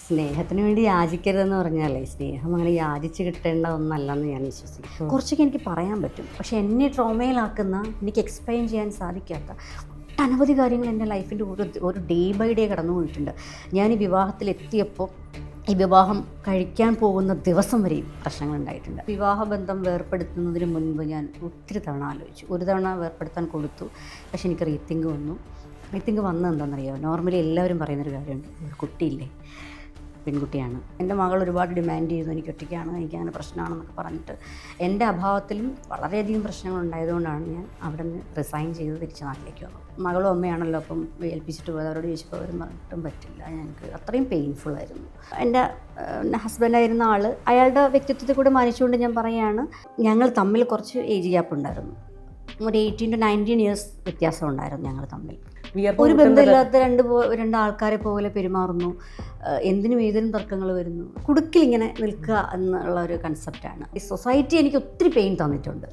സ്നേഹത്തിന് വേണ്ടി യാചിക്കരുതെന്ന് പറഞ്ഞാലേ, സ്നേഹം അങ്ങനെ യാചിച്ച് കിട്ടേണ്ട ഒന്നല്ലെന്ന് ഞാൻ വിശ്വസിക്കും. കുറച്ചൊക്കെ എനിക്ക് പറയാൻ പറ്റും, പക്ഷെ എന്നെ ട്രോമയിലാക്കുന്ന, എനിക്ക് എക്സ്പ്ലെയിൻ ചെയ്യാൻ സാധിക്കാത്ത ഒട്ടനവധി കാര്യങ്ങൾ എൻ്റെ ലൈഫിൻ്റെ ഒരു ഡേ ബൈ ഡേ കടന്നു പോയിട്ടുണ്ട്. ഞാൻ ഈ വിവാഹത്തിലെത്തിയപ്പോൾ ഈ വിവാഹം കഴിക്കാൻ പോകുന്ന ദിവസം വരെയും പ്രശ്നങ്ങളുണ്ടായിട്ടുണ്ട്. വിവാഹബന്ധം വേർപ്പെടുത്തുന്നതിന് മുൻപ് ഞാൻ ഒത്തിരി തവണ ആലോചിച്ചു. ഒരു തവണ വേർപ്പെടുത്താൻ കൊടുത്തു, പക്ഷെ എനിക്ക് റീത്തിങ്ക് വന്നു. റീത്തിങ്ക് വന്നത് എന്താണെന്നറിയാമോ? നോർമലി എല്ലാവരും പറയുന്നൊരു കാര്യമുണ്ട്, ഒരു കുട്ടിയില്ലേ, പെൺകുട്ടിയാണ്. എൻ്റെ മകൾ ഒരുപാട് ഡിമാൻഡ് ചെയ്തു, എനിക്ക് ഒറ്റയ്ക്കാണ്, എനിക്കങ്ങനെ പ്രശ്നമാണെന്നൊക്കെ പറഞ്ഞിട്ട് എൻ്റെ അഭാവത്തിലും വളരെയധികം പ്രശ്നങ്ങളുണ്ടായതുകൊണ്ടാണ് ഞാൻ അവിടെ നിന്ന് റിസൈൻ ചെയ്ത് തിരിച്ച് നാട്ടിലേക്ക് വന്നത്. മകളും അമ്മയാണല്ലോ, അപ്പം ഏൽപ്പിച്ചിട്ട് പോയത്. അവരോട് ചോദിച്ചപ്പോൾ അവരും പറഞ്ഞിട്ടും പറ്റില്ല. ഞങ്ങൾക്ക് അത്രയും പെയിൻഫുള്ളായിരുന്നു. എൻ്റെ ഹസ്ബൻഡായിരുന്ന ആൾ, അയാളുടെ വ്യക്തിത്വത്തെ കൂടെ മാനിച്ചുകൊണ്ട് ഞാൻ പറയുകയാണ്, ഞങ്ങൾ തമ്മിൽ കുറച്ച് ഏജ് ഗ്യാപ്പ് ഉണ്ടായിരുന്നു. ഒരു 18 to 19 ഇയേഴ്സ് വ്യത്യാസം ഉണ്ടായിരുന്നു ഞങ്ങൾ തമ്മിൽ. ഒരു ബന്ധമില്ലാത്ത രണ്ട് ആൾക്കാരെ പോലെ പെരുമാറുന്നു. എന്തിനും ഏതിനും തർക്കങ്ങൾ വരുന്നു. കുടുക്കിലിങ്ങനെ നിൽക്കുക എന്നുള്ള ഒരു കൺസെപ്റ്റാണ്. ഈ സൊസൈറ്റി എനിക്ക് ഒത്തിരി പെയിൻ തന്നിട്ടുണ്ട്.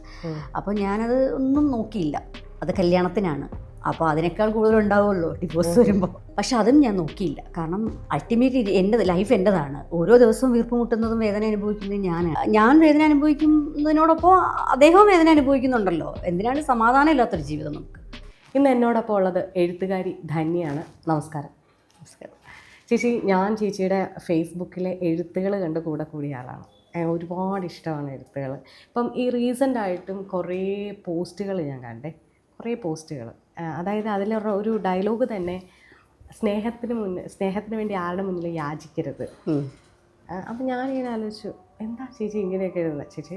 അപ്പോൾ ഞാനത് ഒന്നും നോക്കിയില്ല. അത് കല്യാണത്തിനാണ്, അപ്പോൾ അതിനേക്കാൾ കൂടുതലുണ്ടാവുമല്ലോ ഡിവോഴ്സ് വരുമ്പോൾ. പക്ഷെ അതും ഞാൻ നോക്കിയില്ല. കാരണം അൾട്ടിമേറ്റ്ലി എൻ്റെ ലൈഫ് എൻ്റെതാണ്. ഓരോ ദിവസവും വീർപ്പ് മുട്ടുന്നതും വേദന അനുഭവിക്കുന്നതും ഞാൻ വേദന അനുഭവിക്കുന്നതിനോടൊപ്പം അദ്ദേഹവും വേദന അനുഭവിക്കുന്നുണ്ടല്ലോ. എന്തിനാണ് സമാധാനം ഇല്ലാത്തൊരു ജീവിതം നമുക്ക്? ഇന്ന് എന്നോടൊപ്പം ഉള്ളത് എഴുത്തുകാരി ധന്യയാണ്. നമസ്കാരം. നമസ്കാരം ചേച്ചി. ഞാൻ ചേച്ചിയുടെ ഫേസ്ബുക്കിലെ എഴുത്തുകൾ കണ്ട് കൂടിയ ആളാണ്. ഒരുപാട് ഇഷ്ടമാണ് എഴുത്തുകൾ. ഇപ്പം ഈ റീസെൻ്റായിട്ടും കുറേ പോസ്റ്റുകൾ ഞാൻ കണ്ടേ, കുറേ പോസ്റ്റുകൾ. അതായത് അതിലുള്ള ഒരു ഡയലോഗ് തന്നെ, സ്നേഹത്തിന് വേണ്ടി ആരുടെ മുന്നിൽ യാചിക്കരുത്. അപ്പം ഞാനിങ്ങനെ ആലോചിച്ചു, എന്താ ചേച്ചി ഇങ്ങനെയൊക്കെ എഴുതുന്നത്? ചേച്ചി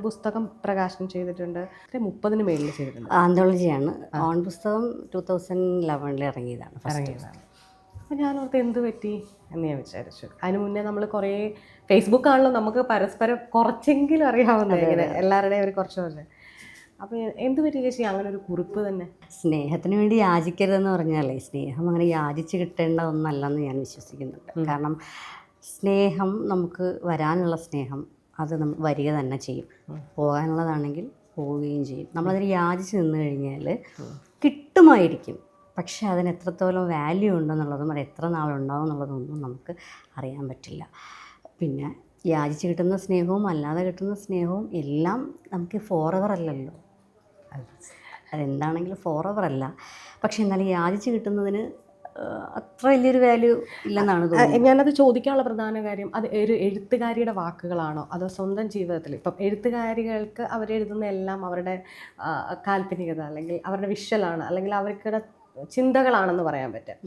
പുസ്തകം പ്രകാശനം ചെയ്തിട്ടുണ്ട്, 30 മേളിൽ ചെയ്തിട്ടുണ്ട്. ആന്തോളജിയാണ്. ഓൺ പുസ്തകം 2011 ഇറങ്ങിയതാണ്. അപ്പോൾ ഞാനോർത്ത് എന്ത് പറ്റി എന്ന് ഞാൻ വിചാരിച്ചു. അതിന് മുന്നേ നമ്മൾ കുറേ ഫേസ്ബുക്കാണല്ലോ, നമുക്ക് പരസ്പരം കുറച്ചെങ്കിലും അറിയാവുന്നത്, ഇങ്ങനെ എല്ലാവരുടെയും ഒരു കുറച്ച്. അപ്പോൾ എന്ത് പറ്റി ചേച്ചി അങ്ങനെ ഒരു കുറിപ്പ് തന്നെ? സ്നേഹത്തിന് വേണ്ടി യാചിക്കരുതെന്ന് പറഞ്ഞാലേ, സ്നേഹം അങ്ങനെ യാചിച്ച് കിട്ടേണ്ട ഒന്നല്ലെന്ന് ഞാൻ വിശ്വസിക്കുന്നുണ്ട്. കാരണം സ്നേഹം നമുക്ക് വരാനുള്ള സ്നേഹം അത് വരിക തന്നെ ചെയ്യും. പോകാനുള്ളതാണെങ്കിൽ പോവുകയും ചെയ്യും. നമ്മളതിന് യാചിച്ച് നിന്ന് കഴിഞ്ഞാൽ കിട്ടുമായിരിക്കും, പക്ഷെ അതിന് എത്രത്തോളം വാല്യൂ ഉണ്ടെന്നുള്ളതും അത് എത്ര നാളുണ്ടാവും എന്നുള്ളതൊന്നും നമുക്ക് അറിയാൻ പറ്റില്ല. പിന്നെ യാചിച്ച് കിട്ടുന്ന സ്നേഹവും അല്ലാതെ കിട്ടുന്ന സ്നേഹവും എല്ലാം നമുക്ക് ഫോറെവർ അല്ലല്ലോ. അതെന്താണെങ്കിലും ഫോറെവർ അല്ല. പക്ഷെ എന്നാലും യാചിച്ച് കിട്ടുന്നതിന് അത്ര വലിയൊരു വാല്യൂ ഇല്ലെന്നാണ് തോന്നുന്നത്. ഞാനത് ചോദിക്കാനുള്ള പ്രധാന കാര്യം, അത് ഒരു എഴുത്തുകാരിയുടെ വാക്കുകളാണോ അതോ സ്വന്തം ജീവിതത്തിൽ? ഇപ്പം എഴുത്തുകാരികൾക്ക് അവരെഴുതുന്ന എല്ലാം അവരുടെ കാൽപ്പനികത അല്ലെങ്കിൽ അവരുടെ വിഷ്വലാണ് അല്ലെങ്കിൽ അവരുടെ ചിന്തകളാണെന്ന് പറയാൻ പറ്റും.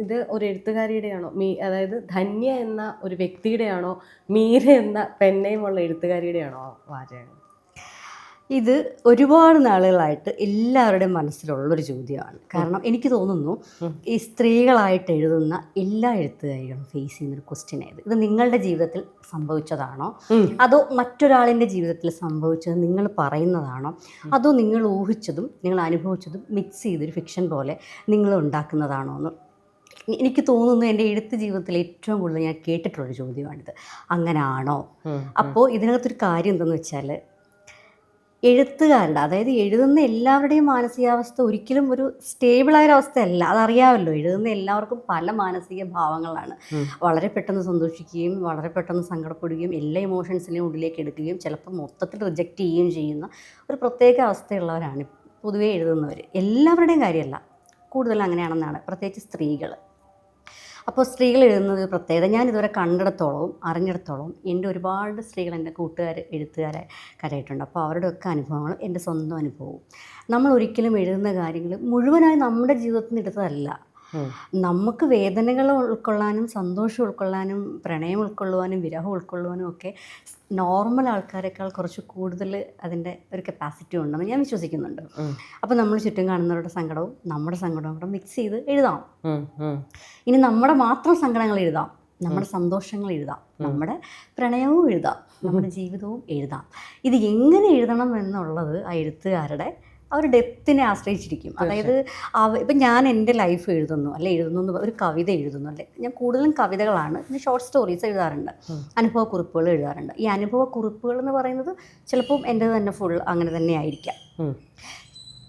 ഇത് ഒരു എഴുത്തുകാരിയുടെയാണോ? അതായത് ധന്യ എന്ന ഒരു വ്യക്തിയുടെയാണോ, മീര എന്ന പെണ്ണയുമുള്ള എഴുത്തുകാരിയുടെയാണോ വാചകങ്ങൾ? ഇത് ഒരുപാട് നാളുകളായിട്ട് എല്ലാവരുടെയും മനസ്സിലുള്ളൊരു ചോദ്യമാണ്. കാരണം എനിക്ക് തോന്നുന്നു ഈ സ്ത്രീകളായിട്ട് എഴുതുന്ന എല്ലാ എഴുത്തുകാരികളും ഫേസ് ചെയ്യുന്നൊരു ക്വസ്റ്റ്യൻ ആയത്. ഇത് നിങ്ങളുടെ ജീവിതത്തിൽ സംഭവിച്ചതാണോ, അതോ മറ്റൊരാളിൻ്റെ ജീവിതത്തിൽ സംഭവിച്ചത് നിങ്ങൾ പറയുന്നതാണോ, അതോ നിങ്ങൾ ഊഹിച്ചതും നിങ്ങൾ അനുഭവിച്ചതും മിക്സ് ചെയ്തൊരു ഫിക്ഷൻ പോലെ നിങ്ങൾ ഉണ്ടാക്കുന്നതാണോ എന്ന് എനിക്ക് തോന്നുന്നു. എൻ്റെ എഴുത്ത് ജീവിതത്തിൽ ഏറ്റവും കൂടുതൽ ഞാൻ കേട്ടിട്ടുള്ളൊരു ചോദ്യമാണിത്. അങ്ങനെയാണോ? അപ്പോൾ ഇതിനകത്തൊരു കാര്യം എന്തെന്ന് വെച്ചാൽ, എഴുത്തുകാരുടെ, അതായത് എഴുതുന്ന എല്ലാവരുടെയും മാനസികാവസ്ഥ ഒരിക്കലും ഒരു സ്റ്റേബിളായൊരവസ്ഥയല്ല. അതറിയാമല്ലോ. എഴുതുന്ന എല്ലാവർക്കും പല മാനസിക ഭാവങ്ങളാണ്. വളരെ പെട്ടെന്ന് സന്തോഷിക്കുകയും വളരെ പെട്ടെന്ന് സങ്കടപ്പെടുകയും എല്ലാ ഇമോഷൻസിനെയും ഉള്ളിലേക്ക് എടുക്കുകയും ചിലപ്പോൾ മൊത്തത്തിൽ റിജക്റ്റ് ചെയ്യുകയും ചെയ്യുന്ന ഒരു പ്രത്യേക അവസ്ഥയുള്ളവരാണ് പൊതുവേ എഴുതുന്നവർ. എല്ലാവരുടെയും കാര്യമല്ല, കൂടുതൽ അങ്ങനെയാണെന്നാണ്, പ്രത്യേകിച്ച് സ്ത്രീകൾ. അപ്പോൾ സ്ത്രീകൾ എഴുതുന്നത് പ്രത്യേകത ഞാൻ ഇതുവരെ കണ്ടിടത്തോളവും അറിഞ്ഞിടത്തോളവും എൻ്റെ ഒരുപാട് സ്ത്രീകൾ എൻ്റെ എഴുത്തുകാരായിട്ടുണ്ട്. അപ്പോൾ അവരുടെയൊക്കെ അനുഭവങ്ങളും എൻ്റെ സ്വന്തം അനുഭവവും. നമ്മൾ ഒരിക്കലും എഴുതുന്ന കാര്യങ്ങൾ മുഴുവനായി നമ്മുടെ ജീവിതത്തിൽ നിന്ന് എടുത്തതല്ല. നമുക്ക് വേദനകൾ ഉൾക്കൊള്ളാനും സന്തോഷം ഉൾക്കൊള്ളാനും പ്രണയം ഉൾക്കൊള്ളുവാനും വിരഹം ഉൾക്കൊള്ളുവാനും ഒക്കെ നോർമൽ ആൾക്കാരെക്കാൾ കുറച്ച് കൂടുതൽ അതിൻ്റെ ഒരു കപ്പാസിറ്റി ഉണ്ടെന്ന് ഞാൻ വിശ്വസിക്കുന്നുണ്ട്. അപ്പോൾ നമ്മൾ ചുറ്റും കാണുന്നവരുടെ സങ്കടവും നമ്മുടെ സങ്കടവും കൂടെ മിക്സ് ചെയ്ത് എഴുതാം. ഇനി നമ്മുടെ മാത്രം സങ്കടങ്ങൾ എഴുതാം, നമ്മുടെ സന്തോഷങ്ങൾ എഴുതാം, നമ്മുടെ പ്രണയവും എഴുതാം, നമ്മുടെ ജീവിതവും എഴുതാം. ഇത് എങ്ങനെ എഴുതണം എന്നുള്ളത് ആ എഴുത്തുകാരുടെ അവർ ഡെപ്തിനെ ആശ്രയിച്ചിരിക്കും. അതായത് ഇപ്പം ഞാൻ എൻ്റെ ലൈഫ് എഴുതുന്നു ഒരു കവിത എഴുതുന്നു, അല്ലെ ഞാൻ കൂടുതലും കവിതകളാണ്, പിന്നെ ഷോർട്ട് സ്റ്റോറീസ് എഴുതാറുണ്ട്, അനുഭവക്കുറിപ്പുകൾ എഴുതാറുണ്ട്. ഈ അനുഭവക്കുറിപ്പുകൾ എന്ന് പറയുന്നത് ചിലപ്പം എൻ്റെ തന്നെ ഫുൾ അങ്ങനെ തന്നെ ആയിരിക്കാം.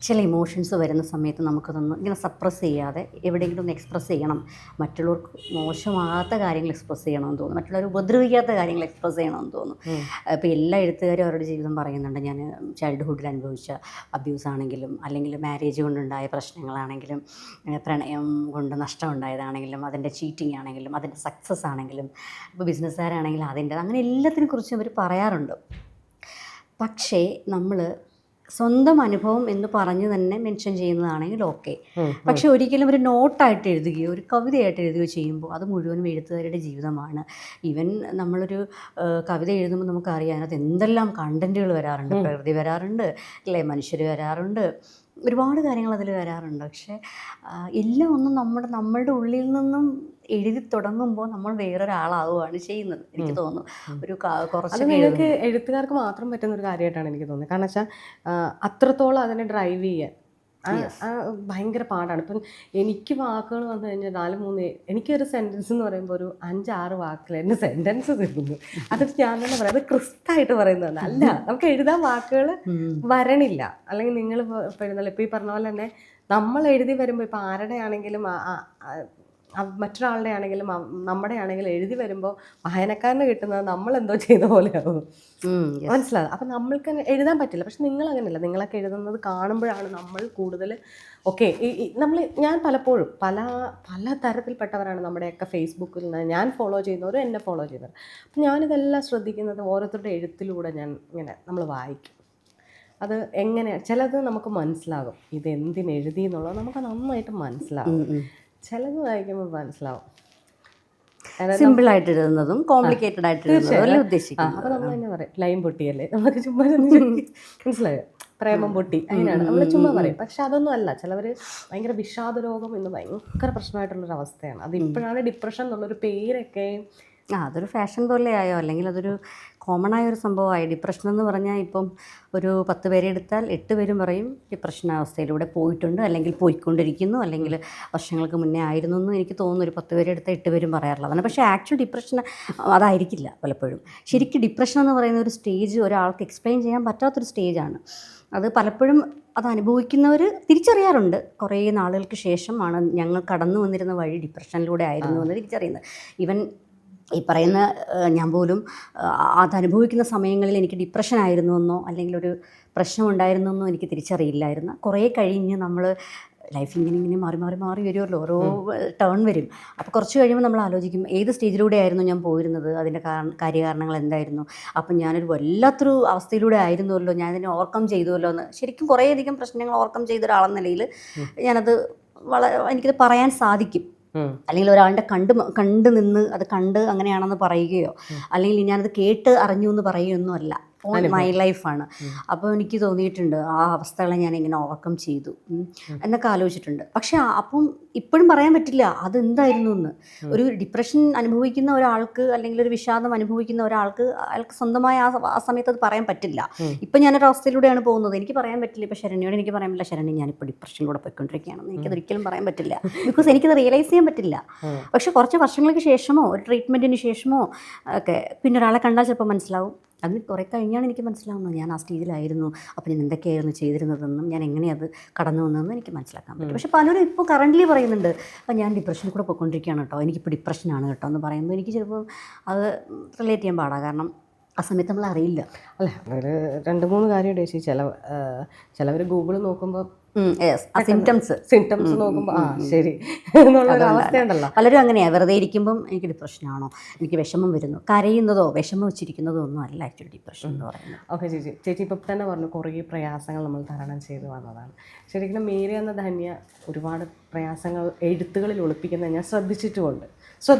ചില ഇമോഷൻസ് വരുന്ന സമയത്ത് നമുക്കതൊന്ന് ഇങ്ങനെ സപ്രസ് ചെയ്യാതെ എവിടെയെങ്കിലും ഒന്ന് എക്സ്പ്രസ് ചെയ്യണം. മറ്റുള്ളവർക്ക് മോശമാകാത്ത കാര്യങ്ങൾ എക്സ്പ്രസ് ചെയ്യണമെന്ന് തോന്നും, മറ്റുള്ളവർ ഉപദ്രവിക്കാത്ത കാര്യങ്ങൾ എക്സ്പ്രസ് ചെയ്യണമെന്ന് തോന്നും. ഇപ്പോൾ എല്ലാ എഴുത്തുകാരും അവരുടെ ജീവിതം പറയുന്നുണ്ട്. ഞാൻ ചൈൽഡ്ഹുഡിൽ അനുഭവിച്ച അബ്യൂസ് ആണെങ്കിലും, അല്ലെങ്കിൽ മാരേജ് കൊണ്ടുണ്ടായ പ്രശ്നങ്ങളാണെങ്കിലും, പ്രണയം കൊണ്ട് നഷ്ടം ഉണ്ടായതാണെങ്കിലും, അതിൻ്റെ ചീറ്റിംഗ് ആണെങ്കിലും, അതിൻ്റെ സക്സസ് ആണെങ്കിലും, ഇപ്പോൾ ബിസിനസ്സുകാരാണെങ്കിലും അതിൻ്റെ, അങ്ങനെ എല്ലാത്തിനെ കുറിച്ചും അവർ പറയാറുണ്ട്. പക്ഷേ നമ്മൾ സ്വന്തം അനുഭവം എന്ന് പറഞ്ഞ് തന്നെ മെൻഷൻ ചെയ്യുന്നതാണെങ്കിൽ ഓക്കെ. പക്ഷെ ഒരിക്കലും ഒരു നോട്ടായിട്ട് എഴുതുകയോ ഒരു കവിതയായിട്ട് എഴുതുകയോ ചെയ്യുമ്പോൾ അത് മുഴുവനും എഴുത്തുകാരുടെ ജീവിതമാണ്. ഈവൻ നമ്മളൊരു കവിത എഴുതുമ്പോൾ നമുക്കറിയാം അതിനകത്ത് എന്തെല്ലാം കണ്ടൻറ്റുകൾ വരാറുണ്ട്. പ്രകൃതി വരാറുണ്ട്, അല്ലേ, മനുഷ്യർ വരാറുണ്ട്, ഒരുപാട് കാര്യങ്ങൾ അതിൽ വരാറുണ്ട്. പക്ഷേ എല്ലാം ഒന്നും നമ്മളുടെ ഉള്ളിൽ നിന്നും എഴുതി തുടങ്ങുമ്പോൾ നമ്മൾ വേറൊരാളാവുകയാണ് ചെയ്യുന്നത്, എനിക്ക് തോന്നുന്നു. ഒരു അത് കുറച്ച് നിങ്ങൾക്ക് എഴുത്തുകാർക്ക് മാത്രം പറ്റുന്ന ഒരു കാര്യമായിട്ടാണ് എനിക്ക് തോന്നുന്നത്. കാരണം വെച്ചാൽ അത്രത്തോളം അതിനെ ഡ്രൈവ് ചെയ്യാൻ ഭയങ്കര പാടാണ്. ഇപ്പം എനിക്ക് വാക്കുകൾ വന്നു കഴിഞ്ഞാൽ 4-3 എനിക്കൊരു സെൻറ്റൻസ് എന്ന് പറയുമ്പോൾ ഒരു 5-6 വാക്കിൽ എൻ്റെ സെൻറ്റൻസ് തീർക്കുന്നു. അത് ഞാൻ തന്നെ പറയാം, അത് ക്രിസ്റ്റായിട്ട് പറയുന്നതാണ്. അല്ല, നമുക്ക് എഴുതാൻ വാക്കുകൾ വരണില്ല. അല്ലെങ്കിൽ നിങ്ങൾ എഴുതുന്നില്ല. ഇപ്പോൾ ഈ പറഞ്ഞ പോലെ തന്നെ നമ്മൾ എഴുതി വരുമ്പോൾ ഇപ്പോൾ ആരുടെ ആണെങ്കിലും മറ്റൊരാളുടെ ആണെങ്കിലും നമ്മുടെ ആണെങ്കിലും എഴുതി വരുമ്പോൾ വായനക്കാരന് കിട്ടുന്നത് നമ്മളെന്തോ ചെയ്ത പോലെയാവും. മനസ്സിലാകും. അപ്പം നമ്മൾക്ക് എഴുതാൻ പറ്റില്ല. പക്ഷെ നിങ്ങളങ്ങനെയല്ല, നിങ്ങളൊക്കെ എഴുതുന്നത് കാണുമ്പോഴാണ് നമ്മൾ കൂടുതൽ ഓക്കെ. ഞാൻ പലപ്പോഴും പല തരത്തിൽപ്പെട്ടവരാണ് നമ്മുടെയൊക്കെ ഫേസ്ബുക്കിൽ നിന്ന് ഞാൻ ഫോളോ ചെയ്യുന്നവരും എന്നെ ഫോളോ ചെയ്യുന്നവർ. അപ്പം ഞാനിതെല്ലാം ശ്രദ്ധിക്കുന്നത് ഓരോരുത്തരുടെ എഴുത്തിലൂടെ ഞാൻ ഇങ്ങനെ നമ്മൾ വായിക്കും. അത് എങ്ങനെ ചിലത് നമുക്ക് മനസ്സിലാകും, ഇത് എന്തിനെഴുതി എന്നുള്ളത് നമുക്ക് നന്നായിട്ട് മനസ്സിലാകും. ചിലത് വായിക്കുമ്പോൾ മനസ്സിലാവും സിമ്പിളായിട്ട് എഴുതുന്നതും കോംപ്ലിക്കേറ്റഡ് ആയിട്ട് എഴുതുന്നതും ഉദ്ദേശിക്കും. അപ്പോൾ നമ്മൾ തന്നെ പറയും ലൈൻ പൊട്ടിയല്ലേ, നമുക്ക് ചുമ്മാ മനസ്സിലായോ, പ്രേമം പൊട്ടി, അതിനാണ് നമ്മൾ ചുമ്മാ പറയും. പക്ഷെ അതൊന്നും അല്ല. ചിലവർ ഭയങ്കര വിഷാദ രോഗം എന്ന് ഭയങ്കര പ്രശ്നമായിട്ടുള്ളൊരു അവസ്ഥയാണ്. അത് ഇപ്പോഴാണ് ഡിപ്രഷൻ എന്നുള്ളൊരു പേരൊക്കെ അതൊരു ഫാഷൻ പോലെ ആയോ, അല്ലെങ്കിൽ അതൊരു കോമൺ ആയൊരു സംഭവമായി. ഡിപ്രഷൻ എന്ന് പറഞ്ഞാൽ ഇപ്പം ഒരു 10 പേരെ എടുത്താൽ 8 പേരും പറയും ഡിപ്രഷൻ അവസ്ഥയിലൂടെ പോയിട്ടുണ്ട്, അല്ലെങ്കിൽ പോയിക്കൊണ്ടിരിക്കുന്നു, അല്ലെങ്കിൽ വർഷങ്ങൾക്ക് മുന്നേ ആയിരുന്നു എന്ന് എനിക്ക് തോന്നുന്നു. ഒരു 10 പേരെ എടുത്താൽ 8 പേരും പറയാറുള്ളതാണ്. പക്ഷേ ആക്ച്വൽ ഡിപ്രഷൻ അതായിരിക്കില്ല പലപ്പോഴും. ശരിക്കും ഡിപ്രഷൻ എന്ന് പറയുന്ന ഒരു സ്റ്റേജ് ഒരാൾക്ക് എക്സ്പ്ലെയിൻ ചെയ്യാൻ പറ്റാത്തൊരു സ്റ്റേജാണ്. അത് പലപ്പോഴും അത് അനുഭവിക്കുന്നവർ തിരിച്ചറിയാറുണ്ട്. കുറേ നാളുകൾക്ക് ശേഷമാണ് ഞങ്ങൾ കടന്നു വന്നിരുന്ന വഴി ഡിപ്രഷനിലൂടെ ആയിരുന്നു എന്ന് തിരിച്ചറിയുന്നത്. ഈവൻ ഈ പറയുന്ന ഞാൻ പോലും അതനുഭവിക്കുന്ന സമയങ്ങളിൽ എനിക്ക് ഡിപ്രഷൻ ആയിരുന്നു എന്നോ അല്ലെങ്കിൽ ഒരു പ്രശ്നം ഉണ്ടായിരുന്നു എന്നോ എനിക്ക് തിരിച്ചറിയില്ലായിരുന്നു. കുറേ കഴിഞ്ഞ് നമ്മൾ ലൈഫ് ഇങ്ങനെ മാറി വരുമല്ലോ, ഓരോ ടേൺ വരും. അപ്പോൾ കുറച്ച് കഴിയുമ്പോൾ നമ്മൾ ആലോചിക്കും ഏത് സ്റ്റേജിലൂടെ ആയിരുന്നു ഞാൻ പോയിരുന്നത്, അതിൻ്റെ കാര്യകാരണങ്ങൾ എന്തായിരുന്നു, അപ്പം ഞാനൊരു വല്ലാത്തൊരു അവസ്ഥയിലൂടെ ആയിരുന്നുവല്ലോ, ഞാനതിനെ ഓവർകം ചെയ്തുവല്ലോ എന്ന്. ശരിക്കും കുറേയധികം പ്രശ്നങ്ങൾ ഓവർകം ചെയ്ത ഒരാളെന്ന നിലയിൽ ഞാനത് എനിക്കത് പറയാൻ സാധിക്കും. അല്ലെങ്കിൽ ഒരാളുടെ കണ്ട് നിന്ന് അത് കണ്ട് അങ്ങനെയാണെന്ന് പറയുകയോ അല്ലെങ്കിൽ ഞാനത് കേട്ട് അറിഞ്ഞു എന്ന് പറയുകയൊന്നും അല്ല, ഓൺ മൈ ലൈഫാണ്. അപ്പോൾ എനിക്ക് തോന്നിയിട്ടുണ്ട് ആ അവസ്ഥകളെ ഞാൻ ഇങ്ങനെ ഓവർകം ചെയ്തു എന്നൊക്കെ ആലോചിച്ചിട്ടുണ്ട്. പക്ഷെ അപ്പം ഇപ്പോഴും പറയാൻ പറ്റില്ല അതെന്തായിരുന്നു എന്ന്. ഒരു ഡിപ്രഷൻ അനുഭവിക്കുന്ന ഒരാൾക്ക് അല്ലെങ്കിൽ ഒരു വിഷാദം അനുഭവിക്കുന്ന ഒരാൾക്ക് അയാൾക്ക് സ്വന്തമായ ആ സമയത്ത് അത് പറയാൻ പറ്റില്ല. ഇപ്പം ഞാനൊരു അവസ്ഥയിലൂടെയാണ് പോകുന്നത്, എനിക്ക് പറയാൻ പറ്റില്ല. ഇപ്പോൾ ശരണ്യോട് എനിക്ക് പറയാൻ പറ്റില്ല, ശരണ്യ ഞാനിപ്പോൾ ഡിപ്രഷനിലൂടെ പോയിക്കൊണ്ടിരിക്കുകയാണെന്ന് എനിക്കതൊരിക്കലും പറയാൻ പറ്റില്ല. ബിക്കോസ് എനിക്കത് റിയലൈസ് ചെയ്യാൻ പറ്റില്ല. പക്ഷെ കുറച്ച് വർഷങ്ങൾക്ക് ശേഷമോ ഒരു ട്രീറ്റ്മെൻറ്റിന് ശേഷമോ ഒക്കെ പിന്നെ ഒരാളെ കണ്ടാൽ ചിലപ്പോൾ മനസ്സിലാവും. അതിന് കുറേ കഴിഞ്ഞാണ് എനിക്ക് മനസ്സിലാവുന്നത് ഞാൻ ആ സ്റ്റേജിലായിരുന്നു, അപ്പോൾ ഞാൻ എന്തൊക്കെയായിരുന്നു ചെയ്തിരുന്നതെന്നും ഞാൻ എങ്ങനെയത് കടന്നു വന്നതെന്നും എനിക്ക് മനസ്സിലാക്കാൻ പറ്റും. പക്ഷേ പലരും ഇപ്പോൾ കറൻ്റ്ലി പറയുന്നുണ്ട് ഞാൻ ഡിപ്രഷനിൽ കൂടെ പോയിക്കൊണ്ടിരിക്കുകയാണ് കേട്ടോ, എനിക്കിപ്പോൾ ഡിപ്രഷനാണ് കേട്ടോ എന്ന് പറയുമ്പോൾ എനിക്ക് ചിലപ്പോൾ അത് റിലേറ്റ് ചെയ്യാൻ പാടാണ്. കാരണം ആ സമയത്ത് നമ്മൾ അറിയില്ല. അല്ല, ഒരു 2-3 കാര്യമുണ്ട് ചേച്ചി. ചിലവർ ഗൂഗിൾ നോക്കുമ്പോൾ സിംറ്റംസ് നോക്കുമ്പോൾ ശരി എന്നുള്ളൊരു അവസ്ഥയുണ്ടല്ലോ. പലരും അങ്ങനെയാണ്, വെറുതെ ഇരിക്കുമ്പം എനിക്ക് ഡിപ്രഷനാണോ, എനിക്ക് വിഷമം വരുന്നു, കരയുന്നതോ വിഷമം വെച്ചിരിക്കുന്നതോ ഒന്നും അല്ല ആക്ച്വലി ഡിപ്രഷൻ എന്ന് പറയുന്നത്. ഓക്കെ ചേച്ചി ഇപ്പം തന്നെ പറഞ്ഞു കുറേ പ്രയാസങ്ങൾ നമ്മൾ തരണം ചെയ്തു വന്നതാണ്. ശരിക്കും മേരി എന്ന ധന്യ ഒരുപാട് പ്രയാസങ്ങൾ എഴുത്തുകളിൽ ഒളിപ്പിക്കുന്നത് ഞാൻ ശ്രദ്ധിച്ചിട്ടുണ്ട്.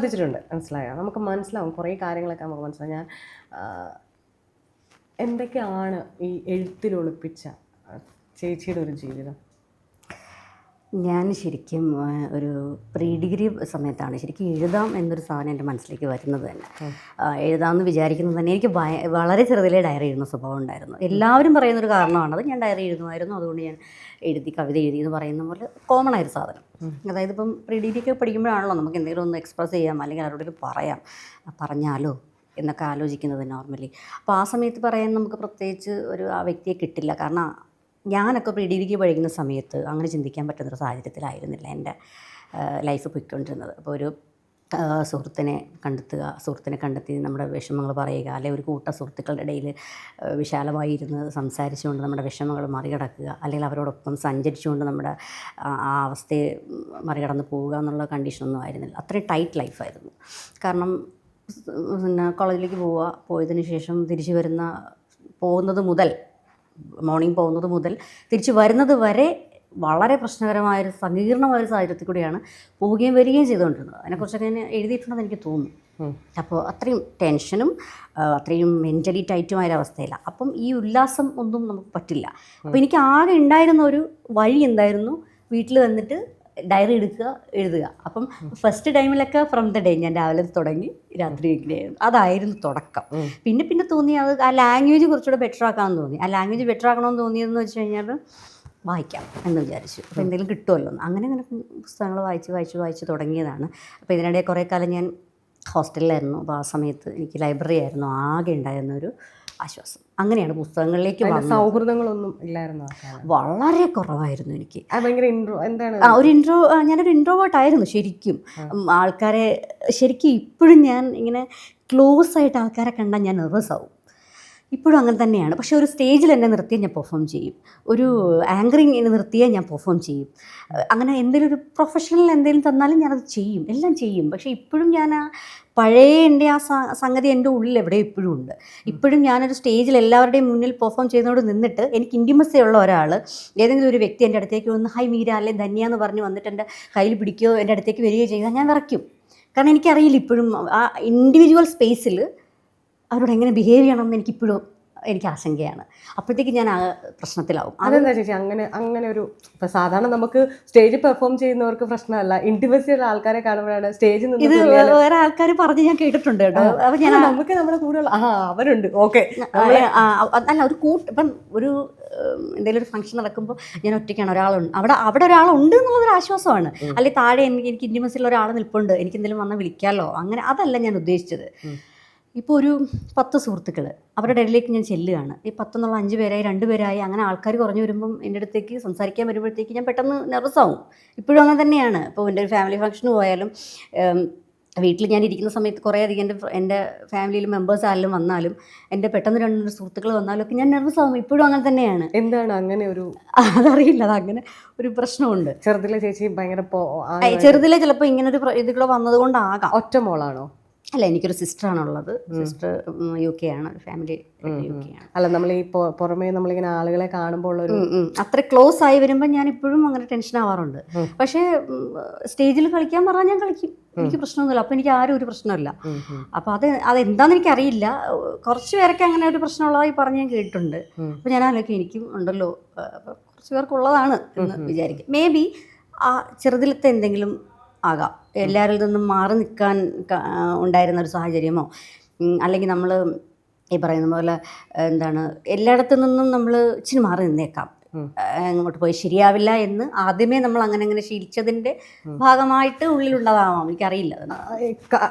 മനസ്സിലായോ? നമുക്ക് മനസ്സിലാവും കുറേ കാര്യങ്ങളൊക്കെ നമുക്ക് മനസ്സിലാവും. ഞാൻ എന്തൊക്കെയാണ് ഈ എഴുത്തിൽ ഒളിപ്പിച്ച ചേച്ചിയുടെ ഒരു ജീവിതം? ഞാൻ ശരിക്കും ഒരു പ്രീ ഡിഗ്രി സമയത്താണ് ശരിക്കും എഴുതാം എന്നൊരു സാധനം എൻ്റെ മനസ്സിലേക്ക് വരുന്നത് തന്നെ. എഴുതാമെന്ന് വിചാരിക്കുന്നത് തന്നെ എനിക്ക് വളരെ ചെറുതിലേ ഡയറി എഴുതുന്ന സ്വഭാവം ഉണ്ടായിരുന്നു. എല്ലാവരും പറയുന്നൊരു കാരണമാണത്. ഞാൻ ഡയറി എഴുതുമായിരുന്നു, അതുകൊണ്ട് ഞാൻ കവിത എഴുതി എന്ന് പറയുന്ന പോലെ കോമൺ ആയൊരു സാധനം. അതായത് ഇപ്പം പ്രീ ഡിഗ്രിയൊക്കെ പഠിക്കുമ്പോഴാണല്ലോ നമുക്ക് എന്തെങ്കിലും ഒന്ന് എക്സ്പ്രസ് ചെയ്യാം, അല്ലെങ്കിൽ ആരോടെങ്കിലും പറഞ്ഞാലോ എന്നൊക്കെ ആലോചിക്കുന്നത് നോർമലി. അപ്പോൾ ആ സമയത്ത് പറയാൻ നമുക്ക് പ്രത്യേകിച്ച് ആ വ്യക്തിയെ കിട്ടില്ല. കാരണം ഞാനൊക്കെ പ്രീ ഡിഗ്രിക്ക് പഠിക്കുന്ന സമയത്ത് അങ്ങനെ ചിന്തിക്കാൻ പറ്റുന്നൊരു സാഹചര്യത്തിലായിരുന്നില്ല എൻ്റെ ലൈഫ് പോയിക്കൊണ്ടിരുന്നത്. അപ്പോൾ ഒരു സുഹൃത്തിനെ കണ്ടെത്തി നമ്മുടെ വിഷമങ്ങൾ പറയുക, അല്ലെങ്കിൽ ഒരു കൂട്ട സുഹൃത്തുക്കളുടെ ഇടയിൽ വിശാലമായി ഇരുന്ന് സംസാരിച്ചുകൊണ്ട് നമ്മുടെ വിഷമങ്ങൾ മറികടക്കുക, അല്ലെങ്കിൽ അവരോടൊപ്പം സഞ്ചരിച്ചുകൊണ്ട് നമ്മുടെ ആ അവസ്ഥയെ മറികടന്ന് പോവുക എന്നുള്ള കണ്ടീഷനൊന്നും ആയിരുന്നില്ല. അത്രയും ടൈറ്റ് ലൈഫായിരുന്നു. കാരണം പിന്നെ കോളേജിലേക്ക് പോയതിന് ശേഷം പോകുന്നത് മുതൽ മോർണിംഗ് പോകുന്നത് മുതൽ തിരിച്ച് വരുന്നത് വരെ വളരെ പ്രശ്നകരമായൊരു സങ്കീർണമായൊരു സാഹചര്യത്തിൽ കൂടിയാണ് പോവുകയും വരികയും ചെയ്തുകൊണ്ടിരുന്നത്. അതിനെക്കുറിച്ചൊക്കെ ഞാൻ എഴുതിയിട്ടുണ്ടെന്ന് എനിക്ക് തോന്നുന്നു. അപ്പോൾ അത്രയും ടെൻഷനും അത്രയും മെൻ്റലി ടൈറ്റുമായൊരവസ്ഥയില്ല. അപ്പം ഈ ഉല്ലാസം ഒന്നും നമുക്ക് പറ്റില്ല. അപ്പോൾ എനിക്ക് ആകെ ഉണ്ടായിരുന്ന ഒരു വഴി എന്തായിരുന്നു, വീട്ടിൽ വന്നിട്ട് ഡയറി എടുക്കുക, എഴുതുക. അപ്പം ഫസ്റ്റ് ടൈമിലൊക്കെ ഫ്രം ദ ഡേ ഞാൻ രാവിലെ തുടങ്ങി രാത്രി ഇങ്ങനെയായിരുന്നു. അതായിരുന്നു തുടക്കം. പിന്നെ തോന്നി അത് ആ ലാംഗ്വേജ് കുറച്ചുകൂടെ ബെറ്റർ ആക്കാമെന്ന് തോന്നി. ആ ലാംഗ്വേജ് ബെറ്റർ ആക്കണമെന്ന് തോന്നിയതെന്ന് വെച്ച് കഴിഞ്ഞാൽ വായിക്കാം എന്ന് വിചാരിച്ചു. അപ്പോൾ എന്തെങ്കിലും കിട്ടുമല്ലോ എന്ന്. അങ്ങനെ പുസ്തകങ്ങൾ വായിച്ച് തുടങ്ങിയതാണ്. അപ്പോൾ ഇതിനിടെ കുറേ കാലം ഞാൻ ഹോസ്റ്റലിലായിരുന്നു. അപ്പോൾ ആ സമയത്ത് എനിക്ക് ലൈബ്രറി ആയിരുന്നു ആകെ ഉണ്ടായിരുന്നൊരു ആശ്വാസം. അങ്ങനെയാണ് പുസ്തകങ്ങളിലേക്ക് വന്നത്. സൗഹൃദങ്ങളൊന്നും ഇല്ലായിരുന്നു? വളരെ കുറവായിരുന്നു എനിക്ക്. ഭയങ്കര എന്താണ് ഞാനൊരു ഇൻട്രോവേർട്ടായിരുന്നു ശരിക്കും. ആൾക്കാരെ ശരിക്കും ഇപ്പോഴും ഞാൻ ഇങ്ങനെ ക്ലോസ് ആയിട്ട് ആൾക്കാരെ കണ്ടാൽ ഞാൻ നെർവസ് ആവും. ഇപ്പോഴും അങ്ങനെ തന്നെയാണ്. പക്ഷേ ഒരു സ്റ്റേജിൽ എന്നെ നിർത്തിയാൽ ഞാൻ പെർഫോം ചെയ്യും. ഒരു ആങ്കറിങ് എന്നെ നിർത്തിയാൽ ഞാൻ പെർഫോം ചെയ്യും. അങ്ങനെ എന്തെങ്കിലും ഒരു പ്രൊഫഷണൽ എന്തെങ്കിലും തന്നാലും ഞാനത് ചെയ്യും, എല്ലാം ചെയ്യും. പക്ഷേ ഇപ്പോഴും ഞാൻ ആ പഴയ എൻ്റെ ആ സംഗതി എൻ്റെ ഉള്ളിൽ എവിടെ ഇപ്പോഴും ഉണ്ട്. ഇപ്പോഴും ഞാനൊരു സ്റ്റേജിൽ എല്ലാവരുടെയും മുന്നിൽ പെർഫോം ചെയ്യുന്നതോട് നിന്നിട്ട് എനിക്ക് ഇൻറ്റിമസി ഉള്ള ഒരാൾ, ഏതെങ്കിലും ഒരു വ്യക്തി എൻ്റെ അടുത്തേക്ക് വന്ന് ഹൈ മീര അല്ലെ ധന്യ എന്ന് പറഞ്ഞ് വന്നിട്ട് എൻ്റെ കയ്യിൽ പിടിക്കുകയോ എൻ്റെ അടുത്തേക്ക് വരികയോ ചെയ്താൽ ഞാൻ വിറയ്ക്കും. കാരണം എനിക്കറിയില്ല ഇപ്പോഴും ആ ഇൻഡിവിജ്വൽ സ്പേസിൽ അവരോട് എങ്ങനെ ബിഹേവ് ചെയ്യണമെന്ന് എനിക്ക് ആശങ്കയാണ്. അപ്പോഴത്തേക്ക് ഞാൻ ആ പ്രശ്നത്തിലാവും. അതെന്താ ചേച്ചി അങ്ങനെ ഒരു ഇപ്പം സാധാരണ നമുക്ക് സ്റ്റേജിൽ പെർഫോം ചെയ്യുന്നവർക്ക് പ്രശ്നമല്ല, ഇൻറ്റിമസി ഉള്ള ആൾക്കാരെ കാണുമ്പോഴാണ് സ്റ്റേജിൽ നിന്ന് ഇത് വേറെ ആൾക്കാർ പറഞ്ഞ് ഞാൻ കേട്ടിട്ടുണ്ട് കേട്ടോ. അപ്പം ഞാൻ നമുക്ക് നമ്മുടെ കൂടെ അവരുണ്ട് ഓക്കെ അല്ല ഒരു ഇപ്പം ഒരു എന്തെങ്കിലും ഒരു ഫംഗ്ഷൻ നടക്കുമ്പോൾ ഞാൻ ഒറ്റയ്ക്കാണ്, ഒരാളുണ്ട് അവിടെ ഒരാളുണ്ട് എന്നുള്ളതൊരു ആശ്വാസമാണ്. അല്ലെങ്കിൽ താഴെ എനിക്ക് ഇൻറ്റിമസിയുള്ള ഒരാൾ നിൽപ്പുണ്ട്, എനിക്ക് എന്തെങ്കിലും വന്നാൽ വിളിക്കാമല്ലോ, അങ്ങനെ അതല്ല ഞാൻ ഉദ്ദേശിച്ചത്. ഇപ്പോൾ ഒരു 10 സുഹൃത്തുക്കൾ അവരുടെ ഇടയിലേക്ക് ഞാൻ ചെല്ലുകയാണ്. ഈ 10 എന്നുള്ള 5 പേരായി 2 പേരായി അങ്ങനെ ആൾക്കാർ കുറഞ്ഞു വരുമ്പം എൻ്റെ അടുത്തേക്ക് സംസാരിക്കാൻ വരുമ്പോഴത്തേക്ക് ഞാൻ പെട്ടെന്ന് നെർവസ് ആവും. ഇപ്പോഴും അങ്ങനെ തന്നെയാണ്. ഇപ്പോൾ എൻ്റെ ഒരു ഫാമിലി ഫംഗ്ഷന് പോയാലും വീട്ടിൽ ഞാൻ ഇരിക്കുന്ന സമയത്ത് കുറേ അധികം എൻ്റെ ഫാമിലിയിൽ മെമ്പേഴ്സ് ആരെങ്കിലും വന്നാലും എൻ്റെ പെട്ടെന്ന് 2 സുഹൃത്തുക്കൾ വന്നാലും ഒക്കെ ഞാൻ നെർവസ് ആവും. ഇപ്പോഴും അങ്ങനെ തന്നെയാണ്. എന്താണ് അങ്ങനെ ഒരു അതറിയില്ല, അതങ്ങനെ ഒരു പ്രശ്നമുണ്ട്. ചെറുതിലെ ചേച്ചി ഭയങ്കര ചെറുതിലെ ചിലപ്പോൾ ഇങ്ങനൊരു ഇതുകൂടെ വന്നതുകൊണ്ടാകാം. ഒറ്റ മോളാണോ? അല്ല, എനിക്കൊരു സിസ്റ്ററാണുള്ളത്. സിസ്റ്റർ UK ആണ്, ഫാമിലി UK ആണ്. അല്ല, നമ്മൾ ഈ പുറമേ നമ്മളിങ്ങനെ ആളുകളെ കാണുമ്പോൾ ഒരു അത്ര ക്ലോസ് ആയി വരുമ്പോൾ ഞാൻ ഇപ്പോഴും അങ്ങനെ ടെൻഷൻ ആവാറുണ്ട്. പക്ഷേ സ്റ്റേജിൽ കളിക്കാൻ പറഞ്ഞാൽ ഞാൻ കളിക്കും, എനിക്ക് പ്രശ്നമൊന്നുമില്ല. അപ്പോൾ എനിക്ക് ആരും ഒരു പ്രശ്നമില്ല. അപ്പോൾ അതെന്താണെന്ന് എനിക്കറിയില്ല. കുറച്ച് പേരൊക്കെ അങ്ങനെ ഒരു പ്രശ്നമുള്ളതായി പറഞ്ഞ് ഞാൻ കേട്ടിട്ടുണ്ട്. അപ്പോൾ ഞാൻ ആലോചിക്കും എനിക്കും ഉണ്ടല്ലോ, കുറച്ച് പേർക്കുള്ളതാണ് എന്ന് വിചാരിക്കും. മേ ബി ആ ചെറുതിലത്തെ എന്തെങ്കിലും ആകാം, എല്ലാവരിൽ നിന്നും മാറി നിൽക്കാൻ ഉണ്ടായിരുന്ന ഒരു സാഹചര്യമോ, അല്ലെങ്കിൽ നമ്മൾ ഈ പറയുന്ന പോലെ എന്താണ് എല്ലായിടത്തു നിന്നും നമ്മൾ ഇച്ചിരി മാറി നിന്നേക്കാം, അങ്ങോട്ട് പോയി ശരിയാവില്ല എന്ന് ആദ്യമേ നമ്മൾ അങ്ങനെ ശീലിച്ചതിൻ്റെ ഭാഗമായിട്ട് ഉള്ളിലുള്ളതാവാം, എനിക്കറിയില്ല.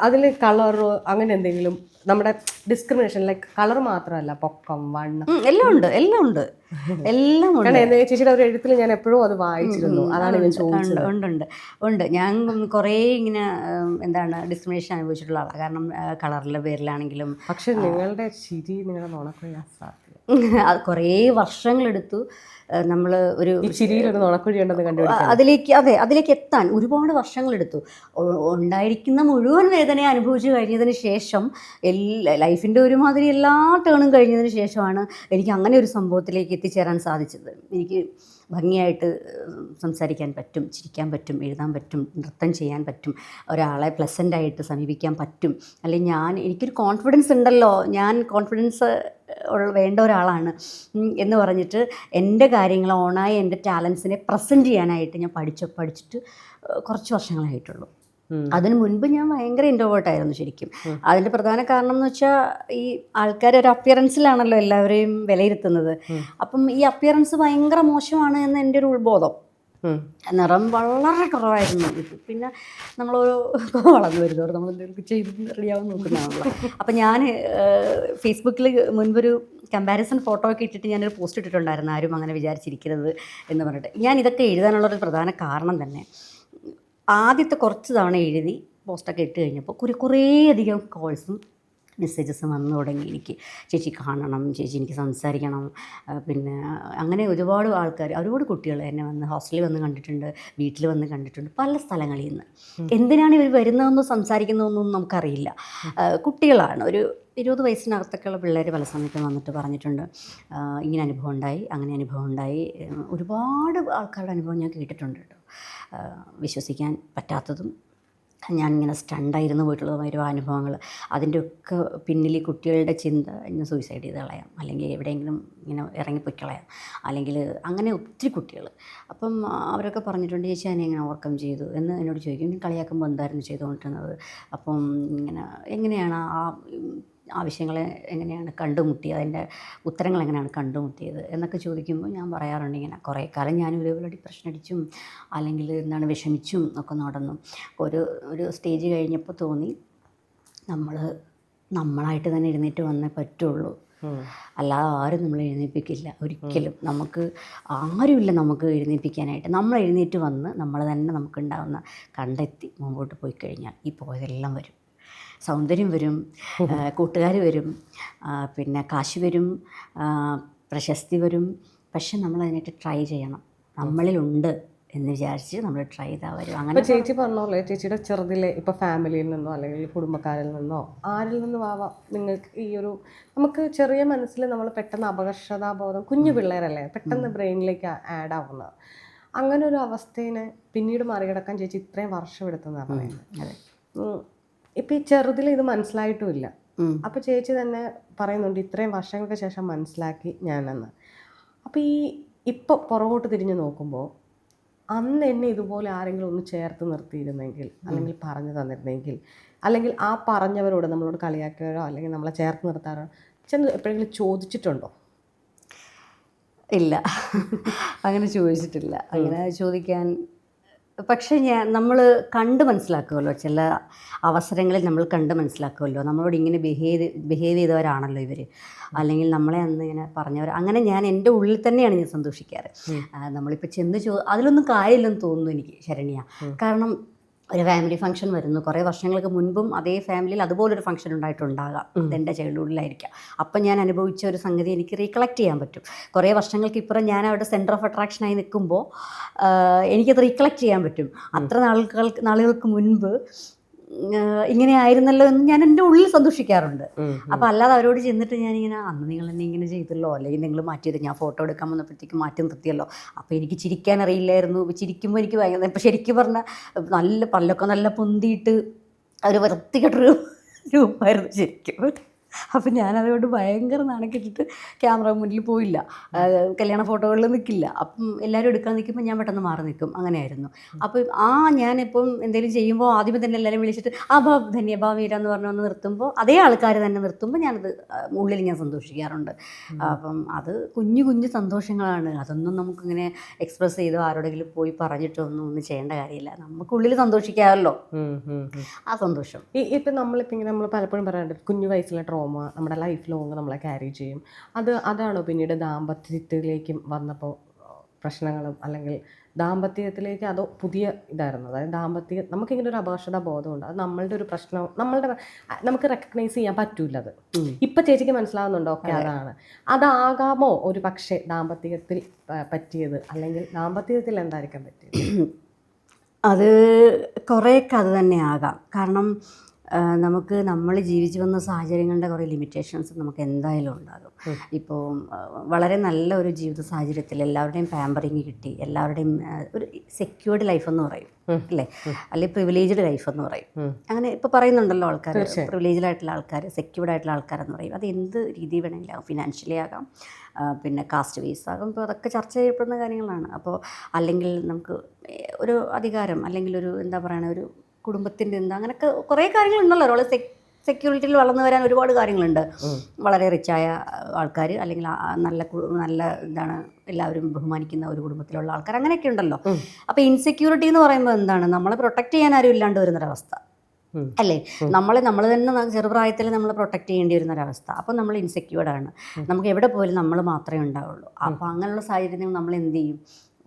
അതിൽ കളറോ അങ്ങനെ എന്തെങ്കിലും നമ്മുടെ ഡിസ്ക്രിമിനേഷൻ, ലൈക്ക് കളർ മാത്രമല്ല, പൊക്കം, വണ്ണം എല്ലാം ഉണ്ട്. ചേച്ചിയുടെ ഒരു എഴുത്തിൽ ഞാൻ എപ്പോഴും അത് വായിച്ചിരുന്നു, അതാണ് ഞാൻ ചോദിച്ചത്. ഉണ്ട്. ഞാൻ കുറേ ഇങ്ങനെ എന്താണ് ഡിസ്ക്രിമിനേഷൻ അനുഭവിച്ചിട്ടുള്ള ആളാണ്. കാരണം കളറിൻ്റെ പേരിലാണെങ്കിലും. പക്ഷെ നിങ്ങളുടെ ചിരി, നിങ്ങളുടെ നുണക്കുഴി അത് കുറേ വർഷങ്ങളെടുത്തു. നമ്മൾ ഒരു ചിരിയിലൊരു നുണക്കുഴി ഉണ്ടെന്ന് കണ്ടുപിടിക്കാൻ, അതിലേക്ക് എത്താൻ ഒരുപാട് വർഷങ്ങളെടുത്തു. ഉണ്ടായിരിക്കുന്ന മുഴുവൻ വേദനയെ അനുഭവിച്ചു കഴിഞ്ഞതിന് ശേഷം, ലൈഫിൻ്റെ ഒരുമാതിരി എല്ലാ ടേണും കഴിഞ്ഞതിന് ശേഷമാണ് എനിക്ക് അങ്ങനെ ഒരു സംഭവത്തിലേക്ക് എത്തിച്ചേരാൻ സാധിച്ചത്. എനിക്ക് ഭംഗിയായിട്ട് സംസാരിക്കാൻ പറ്റും, ചിരിക്കാൻ പറ്റും, എഴുതാൻ പറ്റും, നൃത്തം ചെയ്യാൻ പറ്റും, ഒരാളെ പ്ലസൻ്റായിട്ട് സമീപിക്കാൻ പറ്റും. അല്ലെങ്കിൽ എനിക്കൊരു കോൺഫിഡൻസ് ഉണ്ടല്ലോ, ഞാൻ കോൺഫിഡൻസ് വേണ്ട ഒരാളാണ് എന്ന് പറഞ്ഞിട്ട് എൻ്റെ കാര്യങ്ങൾ ഓണായി എൻ്റെ ടാലൻസിനെ പ്രസൻറ്റ് ചെയ്യാനായിട്ട് ഞാൻ പഠിച്ചിട്ട് കുറച്ച് വർഷങ്ങളായിട്ടുള്ളൂ. അതിന് മുൻപ് ഞാൻ ഭയങ്കര ഇൻട്രോവേർട്ടായിരുന്നു ശരിക്കും. അതിൻ്റെ പ്രധാന കാരണം എന്ന് വെച്ചാൽ ഈ ആൾക്കാർ ഒരു അപ്പിയറൻസിലാണല്ലോ എല്ലാവരെയും വിലയിരുത്തുന്നത്. അപ്പം ഈ അപ്പിയറൻസ് ഭയങ്കര മോശമാണ് എന്ന് എൻ്റെ ഒരു ഉൾബോധം. നിറം വളരെ കുറവായിരുന്നു. ഇത് പിന്നെ നമ്മളൊരു വളർന്നു വരുന്നതോടെ നമ്മൾ എന്തെങ്കിലും ചെയ്ത് റെഡിയാവാൻ നോക്കുന്നതാണല്ലോ. അപ്പം ഞാൻ ഫേസ്ബുക്കിൽ മുൻപൊരു കമ്പാരിസൺ ഫോട്ടോ ഒക്കെ ഇട്ടിട്ട് ഞാനൊരു പോസ്റ്റ് ഇട്ടിട്ടുണ്ടായിരുന്നു, ആരും അങ്ങനെ വിചാരിച്ചിരിക്കരുത് എന്ന് പറഞ്ഞിട്ട്. ഞാൻ ഇതൊക്കെ എഴുതാനുള്ളൊരു പ്രധാന കാരണം തന്നെ ആദ്യത്തെ കുറച്ച് തവണ എഴുതി പോസ്റ്റൊക്കെ ഇട്ട് കഴിഞ്ഞപ്പോൾ കുറേ അധികം കോൾസും മെസ്സേജസ് വന്നു തുടങ്ങി. എനിക്ക് ചേച്ചി കാണണം, ചേച്ചി എനിക്ക് സംസാരിക്കണം, പിന്നെ അങ്ങനെ ഒരുപാട് ആൾക്കാർ, ഒരുപാട് കുട്ടികൾ എന്നെ വന്ന് ഹോസ്റ്റലിൽ വന്ന് കണ്ടിട്ടുണ്ട്, വീട്ടിൽ വന്ന് കണ്ടിട്ടുണ്ട്, പല സ്ഥലങ്ങളിൽ നിന്ന്. എന്തിനാണ് ഇവർ വരുന്നതെന്നോ സംസാരിക്കുന്നതെന്നൊന്നും നമുക്കറിയില്ല. കുട്ടികളാണ്, ഒരു 20 വയസ്സിനകത്തൊക്കെയുള്ള പിള്ളേർ പല സമയത്തും വന്നിട്ട് പറഞ്ഞിട്ടുണ്ട്, ഇങ്ങനെ അനുഭവം ഉണ്ടായി, അങ്ങനെ അനുഭവം ഉണ്ടായി. ഒരുപാട് ആൾക്കാരുടെ അനുഭവം ഞാൻ കേട്ടിട്ടുണ്ട് കേട്ടോ. വിശ്വസിക്കാൻ പറ്റാത്തതും ഞാനിങ്ങനെ സ്റ്റണ്ടായിരുന്നു പോയിട്ടുള്ളതുമായ അനുഭവങ്ങൾ. അതിൻ്റെയൊക്കെ പിന്നിൽ കുട്ടികളുടെ ചിന്ത, ഇങ്ങനെ സൂയിസൈഡ് ചെയ്ത് കളയാം, അല്ലെങ്കിൽ എവിടെയെങ്കിലും ഇങ്ങനെ ഇറങ്ങിപ്പോയി കളയാം, അല്ലെങ്കിൽ അങ്ങനെ ഒത്തിരി കുട്ടികൾ. അപ്പം അവരൊക്കെ പറഞ്ഞിട്ടുണ്ട്, ചേച്ചി അതിനെ എങ്ങനെ ഓവർകം ചെയ്തു എന്ന് എന്നോട് ചോദിക്കും. കളിയാക്കുമ്പോൾ എന്തായിരുന്നു ചെയ്തുകൊണ്ടിരുന്നത്, അപ്പം ഇങ്ങനെ എങ്ങനെയാണ് ആവശ്യങ്ങളെ എങ്ങനെയാണ് കണ്ടുമുട്ടിയത്, അതിൻ്റെ ഉത്തരങ്ങൾ എങ്ങനെയാണ് കണ്ടുമുട്ടിയത് എന്നൊക്കെ ചോദിക്കുമ്പോൾ ഞാൻ പറയാറുണ്ട്, ഇങ്ങനെ കുറേ കാലം ഞാൻ ഇതേപോലെ ഡിപ്രഷൻ അടിച്ചും അല്ലെങ്കിൽ എന്താണ് വിഷമിച്ചും ഒക്കെ നടന്നു. ഒരു സ്റ്റേജ് കഴിഞ്ഞപ്പോൾ തോന്നി, നമ്മളായിട്ട് തന്നെ എഴുന്നേറ്റ് വന്നേ പറ്റുള്ളൂ, അല്ലാതെ ആരും നമ്മൾ എഴുന്നേൽപ്പിക്കില്ല ഒരിക്കലും. നമുക്ക് ആരുമില്ല നമുക്ക് എഴുന്നേൽപ്പിക്കാനായിട്ട്. നമ്മൾ എഴുന്നേറ്റ് വന്ന് നമ്മൾ തന്നെ നമുക്കുണ്ടാകുന്ന കണ്ടെത്തി മുമ്പോട്ട് പോയി കഴിഞ്ഞാൽ ഈ പോയതെല്ലാം വരും. സൗന്ദര്യം വരും, കൂട്ടുകാർ വരും, പിന്നെ കാശ് വരും, പ്രശസ്തി വരും. പക്ഷെ നമ്മൾ അതിനായിട്ട് ട്രൈ ചെയ്യണം. നമ്മളിലുണ്ട് എന്ന് വിചാരിച്ച് നമ്മൾ ട്രൈ ചെയ്താൽ വരും. അങ്ങനെ ചേച്ചി പറഞ്ഞോളെ, ചേച്ചിയുടെ ചെറുതിലെ ഇപ്പോൾ ഫാമിലിയിൽ നിന്നോ അല്ലെങ്കിൽ കുടുംബക്കാരിൽ നിന്നോ ആരിൽ നിന്നും ആവാം നിങ്ങൾക്ക് ഈ ഒരു, നമുക്ക് ചെറിയ മനസ്സിൽ നമ്മൾ പെട്ടെന്ന് അപകർഷതാബോധം, കുഞ്ഞു പിള്ളേരല്ലേ, പെട്ടെന്ന് ബ്രെയിനിലേക്ക് ആഡ് ആവുന്നത്, അങ്ങനെ ഒരു അവസ്ഥയെ പിന്നീട് മറികടക്കാൻ ചേച്ചി ഇത്രയും വർഷം എടുത്തെന്നാണ് പറയുന്നത്. അതെ. ഇപ്പം ഈ ചെറുതിൽ ഇത് മനസ്സിലായിട്ടുമില്ല. അപ്പോൾ ചേച്ചി തന്നെ പറയുന്നുണ്ട് ഇത്രയും വർഷങ്ങൾക്ക് ശേഷം മനസ്സിലാക്കി ഞാനെന്ന്. അപ്പോൾ ഇപ്പോൾ പുറകോട്ട് തിരിഞ്ഞ് നോക്കുമ്പോൾ അന്ന് എന്നെ ഇതുപോലെ ആരെങ്കിലും ഒന്ന് ചേർത്ത് നിർത്തിയിരുന്നെങ്കിൽ, അല്ലെങ്കിൽ പറഞ്ഞു തന്നിരുന്നെങ്കിൽ, അല്ലെങ്കിൽ ആ പറഞ്ഞവരോട് നമ്മളോട് കളിയാക്കുകയോ അല്ലെങ്കിൽ നമ്മളെ ചേർത്ത് നിർത്താറോ ചെന്ന് എപ്പോഴെങ്കിലും ചോദിച്ചിട്ടുണ്ടോ? ഇല്ല, അങ്ങനെ ചോദിച്ചിട്ടില്ല. അങ്ങനെ ചോദിക്കാൻ പക്ഷേ നമ്മൾ കണ്ട് മനസ്സിലാക്കുമല്ലോ, ചില അവസരങ്ങളിൽ നമ്മൾ കണ്ട് മനസ്സിലാക്കുമല്ലോ, നമ്മളോട് ഇങ്ങനെ ബിഹേവ് ചെയ്തവരാണല്ലോ ഇവർ, അല്ലെങ്കിൽ നമ്മളെ അന്ന് ഇങ്ങനെ പറഞ്ഞവർ. അങ്ങനെ ഞാൻ എൻ്റെ ഉള്ളിൽ തന്നെയാണ് ഞാൻ സന്തോഷിക്കാറ്. നമ്മളിപ്പോൾ ചെന്ന് അതിലൊന്നും കാര്യമില്ലെന്ന് തോന്നുന്നു എനിക്ക്, ശരണ്യ. കാരണം ഒരു ഫാമിലി ഫംഗ്ഷൻ വരുന്നു, കുറേ വർഷങ്ങൾക്ക് മുൻപും അതേ ഫാമിലിയിൽ അതുപോലൊരു ഫംഗ്ഷൻ ഉണ്ടായിട്ടുണ്ടാകാം, അതെൻ്റെ ചൈൽഡ്ഹുഡിലായിരിക്കാം. അപ്പം ഞാൻ അനുഭവിച്ച ഒരു സംഗതി എനിക്ക് റീകളക്ട് ചെയ്യാൻ പറ്റും. കുറേ വർഷങ്ങൾക്ക് ഇപ്പുറം ഞാൻ അവിടെ സെൻറ്റർ ഓഫ് അട്രാക്ഷനായി നിൽക്കുമ്പോൾ എനിക്കത് റീകളക്ട് ചെയ്യാൻ പറ്റും. അത്ര നാളുകൾക്ക് മുൻപ് ഇങ്ങനെ ആയിരുന്നല്ലോ എന്ന് ഞാൻ എൻ്റെ ഉള്ളിൽ സന്തോഷിക്കാറുണ്ട്. അപ്പോൾ അല്ലാതെ അവരോട് ചെന്നിട്ട് ഞാനിങ്ങനെ, അന്ന് നിങ്ങൾ എന്നെ ഇങ്ങനെ ചെയ്തല്ലോ, അല്ലെങ്കിൽ നിങ്ങൾ മാറ്റിയത്, ഞാൻ ഫോട്ടോ എടുക്കാൻ വന്നപ്പോഴത്തേക്കും മാറ്റി നിർത്തിയല്ലോ, അപ്പോൾ എനിക്ക് ചിരിക്കാൻ അറിയില്ലായിരുന്നു, ചിരിക്കുമ്പോൾ എനിക്ക് ഭയങ്കര, ഇപ്പോൾ ശരിക്കും പറഞ്ഞാൽ നല്ല പല്ലൊക്കെ നല്ല പൊന്തിയിട്ട് ഒരു വൃത്തികെട്ടൊരു രൂപമായിരുന്നു ശരിക്കും. അപ്പം ഞാനതുകൊണ്ട് ഭയങ്കര നാണക്കെട്ടിട്ട് ക്യാമറ മുന്നിൽ പോയില്ല, കല്യാണ ഫോട്ടോകളിൽ നിൽക്കില്ല. അപ്പം എല്ലാവരും എടുക്കാൻ നിൽക്കുമ്പോൾ ഞാൻ പെട്ടെന്ന് മാറി നിൽക്കും, അങ്ങനെയായിരുന്നു. അപ്പം ഞാനിപ്പം എന്തെങ്കിലും ചെയ്യുമ്പോൾ ആദ്യമേ തന്നെ എല്ലാവരും വിളിച്ചിട്ട് ധന്യഭാ വീര എന്ന് പറഞ്ഞ് വന്ന് നിർത്തുമ്പോൾ, അതേ ആൾക്കാർ തന്നെ നിർത്തുമ്പോൾ ഞാനത് ഉള്ളിൽ ഞാൻ സന്തോഷിക്കാറുണ്ട്. അപ്പം അത് കുഞ്ഞു കുഞ്ഞു സന്തോഷങ്ങളാണ്. അതൊന്നും നമുക്കിങ്ങനെ എക്സ്പ്രസ് ചെയ്തോ ആരോടെങ്കിലും പോയി പറഞ്ഞിട്ടോ ഒന്നും ചെയ്യേണ്ട കാര്യമില്ല. നമുക്കുള്ളിൽ സന്തോഷിക്കാമല്ലോ, ആ സന്തോഷം. ഇപ്പം നമ്മളിപ്പോൾ ഇങ്ങനെ നമ്മൾ പലപ്പോഴും പറയാറുണ്ട്, കുഞ്ഞു വയസ്സിലെ ട്രോമ നമ്മുടെ ലൈഫ് ലോങ് നമ്മളെ ക്യാരി ചെയ്യും. അതാണോ പിന്നീട് ദാമ്പത്യത്തിലേക്കും വന്നപ്പോൾ പ്രശ്നങ്ങളും, അല്ലെങ്കിൽ ദാമ്പത്യത്തിലേക്ക് അതോ പുതിയ ഇതായിരുന്നു? അതായത് നമുക്കിങ്ങനെ ഒരു അപകർഷതാ ബോധമുണ്ട്, അത് നമ്മളുടെ ഒരു പ്രശ്നം, നമുക്ക് റെക്കഗ്നൈസ് ചെയ്യാൻ പറ്റൂല. അത് ഇപ്പം ചേച്ചിക്ക് മനസ്സിലാവുന്നുണ്ടോ? ഓക്കെ, അതാകാമോ ഒരു പക്ഷേ ദാമ്പത്യത്തിൽ പറ്റിയത്, അല്ലെങ്കിൽ ദാമ്പത്യത്തിൽ എന്തായിരിക്കാൻ പറ്റിയത്? അത് കുറേയൊക്കെ അത് തന്നെ ആകാം. കാരണം നമുക്ക് നമ്മൾ ജീവിച്ചു വന്ന സാഹചര്യങ്ങളുടെ കുറേ ലിമിറ്റേഷൻസ് നമുക്ക് എന്തായാലും ഉണ്ടാകും. ഇപ്പോൾ വളരെ നല്ല ഒരു ജീവിത സാഹചര്യത്തിൽ എല്ലാവരുടെയും പാമ്പറിങ് കിട്ടി, എല്ലാവരുടെയും ഒരു സെക്യൂർഡ് ലൈഫ് എന്ന് പറയും അല്ലേ, അല്ലെങ്കിൽ പ്രിവിലേജ്ഡ് ലൈഫ് എന്ന് പറയും. അങ്ങനെ ഇപ്പോൾ പറയുന്നുണ്ടല്ലോ ആൾക്കാർ, പ്രിവിലേജ്ഡ് ആയിട്ടുള്ള ആൾക്കാർ, സെക്യൂർഡ് ആയിട്ടുള്ള ആൾക്കാരെന്ന് പറയും. അത് എന്ത് രീതി വേണമെങ്കിലും ആകും, ഫിനാൻഷ്യലി ആകാം, പിന്നെ കാസ്റ്റ് ബേസ് ആകും. ഇപ്പോൾ അതൊക്കെ ചർച്ച ചെയ്യപ്പെടുന്ന കാര്യങ്ങളാണ്. അപ്പോൾ അല്ലെങ്കിൽ നമുക്ക് ഒരു അധികാരം, അല്ലെങ്കിൽ ഒരു എന്താ പറയുക, ഒരു കുടുംബത്തിൻ്റെ അങ്ങനെയൊക്കെ കുറേ കാര്യങ്ങളുണ്ടല്ലോ. ഒരാൾ സെക്യൂരിറ്റിയിൽ വളർന്നു വരാൻ ഒരുപാട് കാര്യങ്ങളുണ്ട്. വളരെ റിച്ചായ ആൾക്കാർ, അല്ലെങ്കിൽ നല്ല എന്താണ് എല്ലാവരും ബഹുമാനിക്കുന്ന ഒരു കുടുംബത്തിലുള്ള ആൾക്കാർ, അങ്ങനെയൊക്കെ ഉണ്ടല്ലോ. അപ്പോൾ ഇൻസെക്യൂരിറ്റി എന്ന് പറയുമ്പോൾ എന്താണ്, നമ്മളെ പ്രൊട്ടക്റ്റ് ചെയ്യാൻ ആരും ഇല്ലാണ്ട് വരുന്നൊരവസ്ഥ അല്ലേ. നമ്മൾ തന്നെ ചെറുപ്രായത്തിൽ നമ്മൾ പ്രൊട്ടക്റ്റ് ചെയ്യേണ്ടി വരുന്നൊരവസ്ഥ. അപ്പോൾ നമ്മൾ ഇൻസെക്യൂർഡാണ്. നമുക്ക് എവിടെ പോയാലും നമ്മൾ മാത്രമേ ഉണ്ടാവുള്ളൂ. അപ്പോൾ അങ്ങനെയുള്ള സാഹചര്യത്തിൽ നമ്മൾ എന്ത് ചെയ്യും,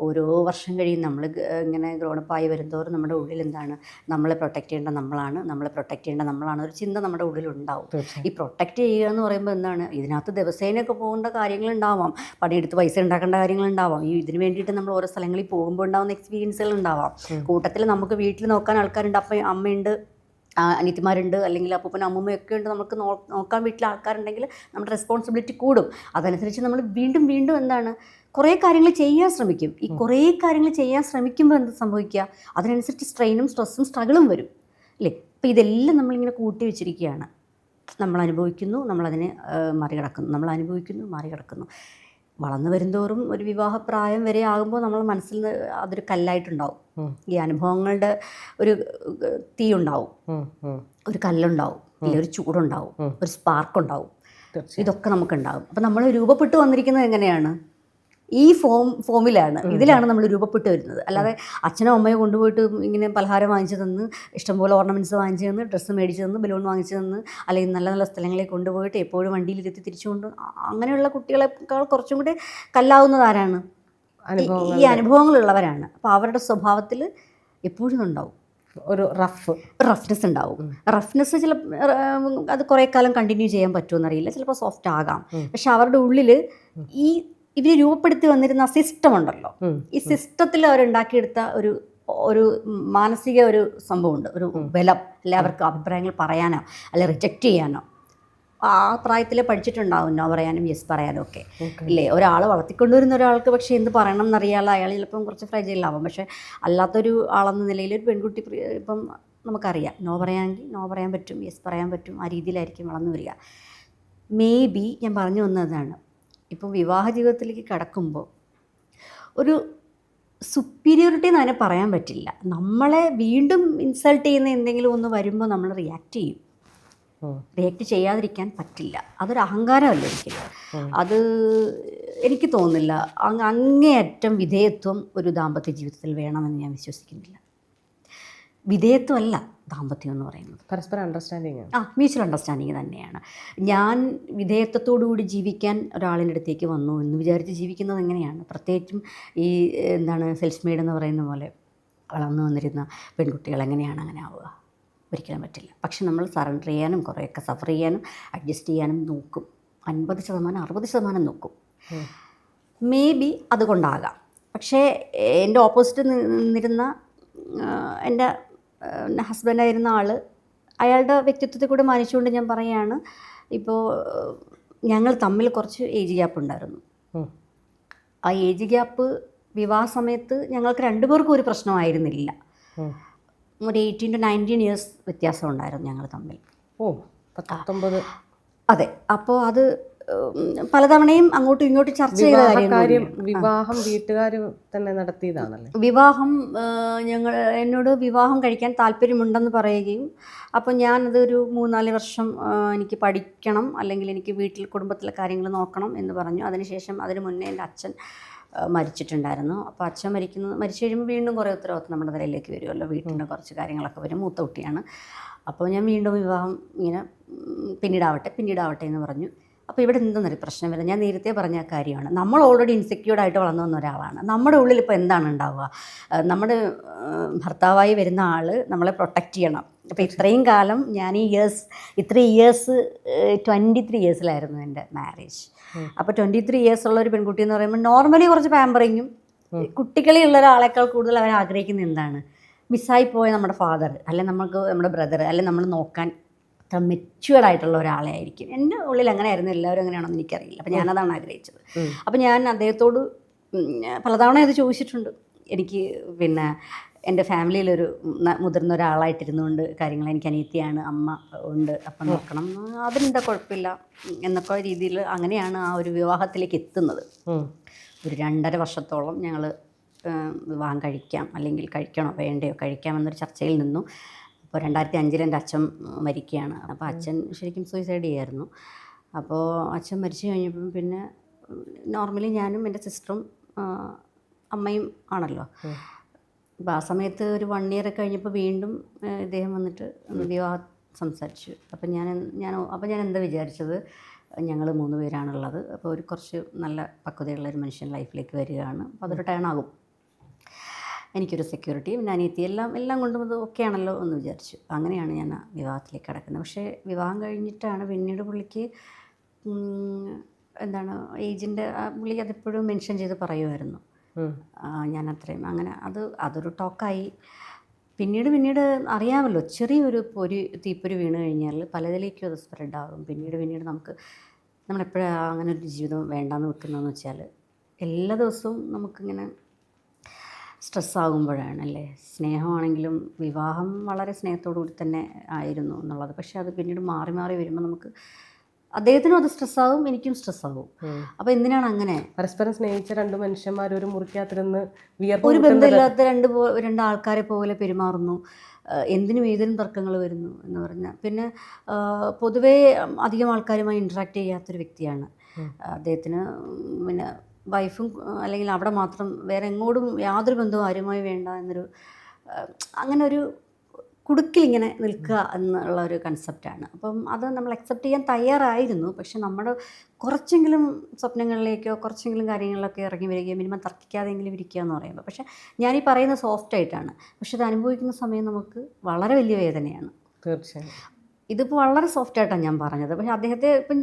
ഓരോ വർഷം കഴിയും നമ്മൾ ഇങ്ങനെ ഗ്രോണപ്പായി വരുന്നതോറും നമ്മുടെ ഉള്ളിൽ എന്താണ്, നമ്മളെ പ്രൊട്ടക്റ്റ് ചെയ്യേണ്ട നമ്മളാണ് ഒരു ചിന്ത നമ്മുടെ ഉള്ളിലുണ്ടാവും. ഈ പ്രൊട്ടക്റ്റ് ചെയ്യുക എന്ന് പറയുമ്പോൾ എന്താണ്, ഇതിനകത്ത് ദിവസേനയൊക്കെ പോകേണ്ട കാര്യങ്ങളുണ്ടാവാം, പണിയെടുത്ത് പൈസ ഉണ്ടാക്കേണ്ട കാര്യങ്ങളുണ്ടാവാം, ഇതിന് വേണ്ടിയിട്ട് നമ്മൾ ഓരോ സ്ഥലങ്ങളിൽ പോകുമ്പോൾ ഉണ്ടാകുന്ന എക്സ്പീരിയൻസുകൾ ഉണ്ടാവാം. കൂട്ടത്തിൽ നമുക്ക് വീട്ടിൽ നോക്കാൻ ആൾക്കാരുണ്ട്, അപ്പം അമ്മയുണ്ട്, അനിയത്തിമാരുണ്ട്, അല്ലെങ്കിൽ അപ്പൂപ്പനും അമ്മൂമ്മയൊക്കെ ഉണ്ട്, നമുക്ക് നോക്കാൻ വീട്ടിൽ ആൾക്കാരുണ്ടെങ്കിൽ നമ്മുടെ റെസ്പോൺസിബിലിറ്റി കൂടും. അതനുസരിച്ച് നമ്മൾ വീണ്ടും വീണ്ടും എന്താണ്, കുറേ കാര്യങ്ങൾ ചെയ്യാൻ ശ്രമിക്കും. ഈ കുറേ കാര്യങ്ങൾ ചെയ്യാൻ ശ്രമിക്കുമ്പോൾ എന്ത് സംഭവിക്കുക, അതിനനുസരിച്ച് സ്ട്രെയിനും സ്ട്രെസ്സും സ്ട്രഗിളും വരും അല്ലേ. അപ്പോൾ ഇതെല്ലാം നമ്മളിങ്ങനെ കൂട്ടി വെച്ചിരിക്കുകയാണ്. നമ്മൾ അനുഭവിക്കുന്നു, നമ്മളതിനെ മറികടക്കുന്നു. വളർന്നു വരുന്തോറും ഒരു വിവാഹപ്രായം വരെ ആകുമ്പോൾ നമ്മൾ മനസ്സിൽ അതൊരു കല്ലായിട്ടുണ്ടാവും. ഈ അനുഭവങ്ങളുടെ ഒരു തീ ഉണ്ടാവും, ഒരു കല്ലുണ്ടാവും, ഇല്ല ഒരു ചൂടുണ്ടാവും, ഒരു സ്പാർക്ക് ഉണ്ടാവും. ഇതൊക്കെ നമുക്കുണ്ടാകും. അപ്പം നമ്മൾ രൂപപ്പെട്ടു വന്നിരിക്കുന്നത് എങ്ങനെയാണ്, ഈ ഫോമിലാണ്, ഇതിലാണ് നമ്മൾ രൂപപ്പെട്ട് വരുന്നത്. അല്ലാതെ അച്ഛനോ അമ്മയോ കൊണ്ടുപോയിട്ട് ഇങ്ങനെ പലഹാരം വാങ്ങിച്ചു തന്ന്, ഇഷ്ടംപോലെ ഓർണമെൻറ്റ്സ് വാങ്ങിച്ചു തന്ന്, ഡ്രസ്സ് മേടിച്ച് തന്ന്, ബലൂൺ വാങ്ങിച്ചു തന്ന്, അല്ലെങ്കിൽ നല്ല നല്ല സ്ഥലങ്ങളിൽ കൊണ്ടുപോയിട്ട് എപ്പോഴും വണ്ടിയിലിരുത്തി തിരിച്ചുകൊണ്ട്, അങ്ങനെയുള്ള കുട്ടികളെക്കാൾ കുറച്ചും കൂടി കല്ലാവുന്നത് ആരാണ്, ഈ അനുഭവങ്ങളുള്ളവരാണ്. അപ്പോൾ അവരുടെ സ്വഭാവത്തിൽ എപ്പോഴും ഉണ്ടാവും ഒരു റഫ്നെസ് ഉണ്ടാവും. റഫ്നെസ് അത് കുറേ കാലം കണ്ടിന്യൂ ചെയ്യാൻ പറ്റുമെന്നറിയില്ല, ചിലപ്പോൾ സോഫ്റ്റ് ആകാം. പക്ഷെ അവരുടെ ഉള്ളിൽ ഇവർ രൂപപ്പെടുത്തി വന്നിരുന്ന സിസ്റ്റം ഉണ്ടല്ലോ, ഈ സിസ്റ്റത്തിൽ അവരുണ്ടാക്കിയെടുത്ത ഒരു മാനസിക ഒരു സംഭവമുണ്ട്, ഒരു ബലം. അല്ലെ അവർക്ക് അഭിപ്രായങ്ങൾ പറയാനോ അല്ലെ റിജക്റ്റ് ചെയ്യാനോ ആ പ്രായത്തിൽ പഠിച്ചിട്ടുണ്ടാവും, നോ പറയാനും യെസ് പറയാനും ഒക്കെ ഇല്ലേ. ഒരാൾ വളർത്തിക്കൊണ്ടുവരുന്ന ഒരാൾക്ക് പക്ഷേ എന്ത് പറയണം എന്നറിയാതെ അയാൾ ചിലപ്പം കുറച്ച് ഫ്രജൈലാവും. പക്ഷേ അല്ലാത്തൊരു ആളെന്ന നിലയിൽ ഒരു പെൺകുട്ടി ഇപ്പം നമുക്കറിയാം, നോ പറയാമെങ്കിൽ നോ പറയാൻ പറ്റും, യെസ് പറയാൻ പറ്റും, ആ രീതിയിലായിരിക്കും വളർന്നു വരിക. മേ ബി ഞാൻ പറഞ്ഞു വന്നതാണ്, ഇപ്പോൾ വിവാഹ ജീവിതത്തിലേക്ക് കടക്കുമ്പോൾ ഒരു സുപ്പീരിയോറിറ്റി എന്ന് അതിനെ പറയാൻ പറ്റില്ല. നമ്മളെ വീണ്ടും ഇൻസൾട്ട് ചെയ്യുന്ന എന്തെങ്കിലും ഒന്ന് വരുമ്പോൾ നമ്മൾ റിയാക്ട് ചെയ്യും. റിയാക്ട് ചെയ്യാതിരിക്കാൻ പറ്റില്ല. അതൊരു അഹങ്കാരമല്ല ഒരിക്കലും. അത് എനിക്ക് തോന്നുന്നില്ല. അങ്ങേയറ്റം വിധേയത്വം ഒരു ദാമ്പത്യ ജീവിതത്തിൽ വേണമെന്ന് ഞാൻ വിശ്വസിക്കുന്നില്ല. വിധേയത്വമല്ല ദാമ്പത്യം എന്ന് പറയുന്നത്, പരസ്പരം അണ്ടർസ്റ്റാൻഡിങ്, മ്യൂച്വൽ അണ്ടർസ്റ്റാൻഡിങ് തന്നെയാണ്. ഞാൻ വിധേയത്വത്തോടുകൂടി ജീവിക്കാൻ ഒരാളിൻ്റെ അടുത്തേക്ക് വന്നു എന്ന് വിചാരിച്ച് ജീവിക്കുന്നത് എങ്ങനെയാണ്, പ്രത്യേകിച്ചും ഈ എന്താണ് സെൽഫ് മെയ്ഡ് എന്ന് പറയുന്ന പോലെ വളർന്നു വന്നിരുന്ന പെൺകുട്ടികൾ എങ്ങനെയാണ് അങ്ങനെ ആവുക? ഒരിക്കലും പറ്റില്ല. പക്ഷെ നമ്മൾ സറണ്ടർ ചെയ്യാനും കുറേയൊക്കെ സഫർ ചെയ്യാനും അഡ്ജസ്റ്റ് ചെയ്യാനും നോക്കും. 50% 60% നോക്കും. മേ ബി അതുകൊണ്ടാകാം. പക്ഷേ എൻ്റെ ഓപ്പോസിറ്റ് നിന്നിരുന്ന എൻ്റെ ഹസ്ബൻഡായിരുന്ന ആൾ, അയാളുടെ വ്യക്തിത്വത്തെ കൂടെ മാനിച്ചുകൊണ്ട് ഞാൻ പറയുകയാണ്, ഇപ്പോൾ ഞങ്ങൾ തമ്മിൽ കുറച്ച് ഏജ് ഗ്യാപ്പ് ഉണ്ടായിരുന്നു. ആ ഏജ് ഗ്യാപ്പ് വിവാഹ സമയത്ത് ഞങ്ങൾക്ക് രണ്ടുപേർക്കും ഒരു പ്രശ്നമായിരുന്നില്ല. ഒരു 18 to 19 ഇയേഴ്സ് വ്യത്യാസം ഉണ്ടായിരുന്നു ഞങ്ങൾ തമ്മിൽ. 19. അതെ. അപ്പോൾ അത് പലതവണയും അങ്ങോട്ടും ഇങ്ങോട്ടും ചർച്ച ചെയ്ത കാര്യം. വിവാഹം വീട്ടുകാർ തന്നെ നടത്തിയതാണല്ലേ? വിവാഹം എന്നോട് വിവാഹം കഴിക്കാൻ താല്പര്യമുണ്ടെന്ന് പറയുകയും, അപ്പോൾ ഞാനതൊരു 3-4 വർഷം എനിക്ക് പഠിക്കണം, അല്ലെങ്കിൽ എനിക്ക് വീട്ടിൽ കുടുംബത്തിലെ കാര്യങ്ങൾ നോക്കണം എന്ന് പറഞ്ഞു. അതിന് മുന്നേ എൻ്റെ അച്ഛൻ മരിച്ചിട്ടുണ്ടായിരുന്നു. അപ്പോൾ അച്ഛൻ മരിച്ചു കഴിയുമ്പോൾ വീണ്ടും കുറേ ഉത്തരവാദിത്വം നമ്മുടെ തലയിലേക്ക് വരുമല്ലോ, വീട്ടിൻ്റെ കുറച്ച് കാര്യങ്ങളൊക്കെ വരും. മൂത്ത കുട്ടിയാണ്. അപ്പോൾ ഞാൻ വീണ്ടും വിവാഹം ഇങ്ങനെ പിന്നീടാവട്ടെ എന്ന് പറഞ്ഞു. അപ്പോൾ ഇവിടെ എന്തെന്നറിയ പ്രശ്നം വരില്ല. ഞാൻ നേരത്തെ പറഞ്ഞ കാര്യമാണ്, നമ്മൾ ഓൾറെഡി ഇൻസെക്യൂർഡായിട്ട് വളർന്നു വന്ന ഒരാളാണ്. നമ്മുടെ ഉള്ളിൽ ഇപ്പോൾ എന്താണ് ഉണ്ടാവുക, നമ്മുടെ ഭർത്താവായി വരുന്ന ആൾ നമ്മളെ പ്രൊട്ടക്റ്റ് ചെയ്യണം. അപ്പോൾ ഇത്രയും കാലം ഞാൻ ഇത്രയും ഇയേഴ്സ് 23 ഇയേഴ്സിലായിരുന്നു എൻ്റെ മാരേജ്. അപ്പോൾ 23 ഇയേഴ്സ് ഉള്ള ഒരു പെൺകുട്ടി എന്ന് പറയുമ്പോൾ നോർമലി കുറച്ച് പാമ്പറിങ്ങും, കുട്ടികളിലുള്ള ഒരാളെക്കാൾ കൂടുതൽ അവർ ആഗ്രഹിക്കുന്നത് എന്താണ്, മിസ്സായി പോയ നമ്മുടെ ഫാദർ, അല്ലെങ്കിൽ നമ്മുടെ ബ്രദർ, അല്ലെങ്കിൽ നമ്മൾ നോക്കാൻ അത്ര മെച്യൂർഡ് ആയിട്ടുള്ള ഒരാളെ ആയിരിക്കും. എൻ്റെ ഉള്ളിൽ അങ്ങനെയായിരുന്നു. എല്ലാവരും അങ്ങനെയാണെന്ന് എനിക്കറിയില്ല. അപ്പോൾ ഞാനതാണ് ആഗ്രഹിച്ചത്. അപ്പോൾ ഞാൻ അദ്ദേഹത്തോട് പലതവണ ഇത് ചോദിച്ചിട്ടുണ്ട്. എനിക്ക് എൻ്റെ ഫാമിലിയിലൊരു മുതിർന്ന ഒരാളായിട്ടിരുന്നുകൊണ്ട് കാര്യങ്ങൾ, എനിക്ക് അനിയത്തിയാണ്, അമ്മ ഉണ്ട്, അപ്പം നോക്കണം, അതിനെന്താ കുഴപ്പമില്ല എന്നൊക്കെ രീതിയിൽ അങ്ങനെയാണ് ആ ഒരു വിവാഹത്തിലേക്ക് എത്തുന്നത്. ഒരു 2.5 വർഷത്തോളം ഞങ്ങൾ വിവാഹം കഴിക്കാം, അല്ലെങ്കിൽ കഴിക്കണോ വേണ്ടയോ, കഴിക്കാമെന്നൊരു ചർച്ചയിൽ നിന്നു. അപ്പോൾ 2005 എൻ്റെ അച്ഛൻ മരിക്കുകയാണ്. അപ്പോൾ അച്ഛൻ ശരിക്കും സൂയിസൈഡ് ചെയ്യായിരുന്നു. അപ്പോൾ അച്ഛൻ മരിച്ചു കഴിഞ്ഞപ്പം പിന്നെ നോർമലി ഞാനും എൻ്റെ സിസ്റ്ററും അമ്മയും ആണല്ലോ. അപ്പോൾ ആ സമയത്ത് ഒരു 1 ഇയർ കഴിഞ്ഞപ്പോൾ വീണ്ടും ഇദ്ദേഹം വന്നിട്ട് വിവാഹം സംസാരിച്ചു. അപ്പം ഞാൻ എന്താ വിചാരിച്ചത്, ഞങ്ങൾ 3 പേരാണുള്ളത്, അപ്പോൾ ഒരു കുറച്ച് നല്ല പക്വതയുള്ളൊരു മനുഷ്യൻ ലൈഫിലേക്ക് വരികയാണ്, അപ്പോൾ അതൊരു ടേൺ ആകും, എനിക്കൊരു സെക്യൂരിറ്റി, പിന്നെ അനിയത്തി, എല്ലാം കൊണ്ടും അത് ഓക്കെ ആണല്ലോ എന്ന് വിചാരിച്ചു. അങ്ങനെയാണ് ഞാൻ ആ വിവാഹത്തിലേക്ക് കടക്കുന്നത്. പക്ഷേ വിവാഹം കഴിഞ്ഞിട്ടാണ് പിന്നീട് പുള്ളിക്ക് എന്താണ് ഏജിൻ്റെ പുള്ളി അതെപ്പോഴും മെൻഷൻ ചെയ്ത് പറയുമായിരുന്നു. ഞാൻ അത്രയും അങ്ങനെ അതൊരു ടോക്കായി. പിന്നീട് അറിയാമല്ലോ, ചെറിയൊരു തീപ്പൊരി വീണ് കഴിഞ്ഞാൽ പലതിലേക്കും അത് സ്പ്രെഡ് ആകും. പിന്നീട് നമ്മളെപ്പോഴാണ് അങ്ങനെ ഒരു ജീവിതം വേണ്ടാന്ന് വെക്കുന്നതെന്ന് വെച്ചാൽ എല്ലാ ദിവസവും നമുക്കിങ്ങനെ സ്ട്രെസ്സാകുമ്പോഴാണ് അല്ലേ. സ്നേഹമാണെങ്കിലും വിവാഹം വളരെ സ്നേഹത്തോടു കൂടി തന്നെ ആയിരുന്നു എന്നുള്ളത്. പക്ഷേ അത് പിന്നീട് മാറി വരുമ്പോൾ നമുക്ക് അദ്ദേഹത്തിനും അത് സ്ട്രെസ്സാകും, എനിക്കും സ്ട്രെസ്സാകും. അപ്പോൾ എന്തിനാണ് അങ്ങനെ പരസ്പരം സ്നേഹിച്ച 2 മനുഷ്യന്മാർ ഒരു മുറിക്കകത്തിരുന്ന് ഒരു ബന്ധമില്ലാത്ത രണ്ട് ആൾക്കാരെ പോലെ പെരുമാറുന്നു, എന്തിനും ഏതിനും തർക്കങ്ങൾ വരുന്നു എന്ന് പറഞ്ഞാൽ. പിന്നെ പൊതുവേ അധികം ആൾക്കാരുമായി ഇൻട്രാക്ട് ചെയ്യാത്തൊരു വ്യക്തിയാണ് അദ്ദേഹത്തിന്. പിന്നെ വൈഫും അല്ലെങ്കിൽ അവിടെ മാത്രം, വേറെ എങ്ങോട്ടും യാതൊരു ബന്ധവും ആരുമായി വേണ്ട എന്നൊരു അങ്ങനെ ഒരു കുടുക്കിലിങ്ങനെ നിൽക്കുക എന്നുള്ള ഒരു കൺസെപ്റ്റാണ്. അപ്പം അത് നമ്മൾ അക്സെപ്റ്റ് ചെയ്യാൻ തയ്യാറായിരുന്നു. പക്ഷെ നമ്മുടെ കുറച്ചെങ്കിലും സ്വപ്നങ്ങളിലേക്കോ കുറച്ചെങ്കിലും കാര്യങ്ങളിലൊക്കെ ഇറങ്ങി വരികയും മിനിമം തർക്കിക്കാതെങ്കിലും ഇരിക്കുക എന്ന് പറയുമ്പോൾ, പക്ഷേ ഞാനീ പറയുന്നത് സോഫ്റ്റായിട്ടാണ്, പക്ഷെ ഇത് അനുഭവിക്കുന്ന സമയം നമുക്ക് വളരെ വലിയ വേദനയാണ്. തീർച്ചയായും ഇതിപ്പോൾ വളരെ സോഫ്റ്റായിട്ടാണ് ഞാൻ പറഞ്ഞത്. പക്ഷേ അദ്ദേഹത്തെ ഇപ്പം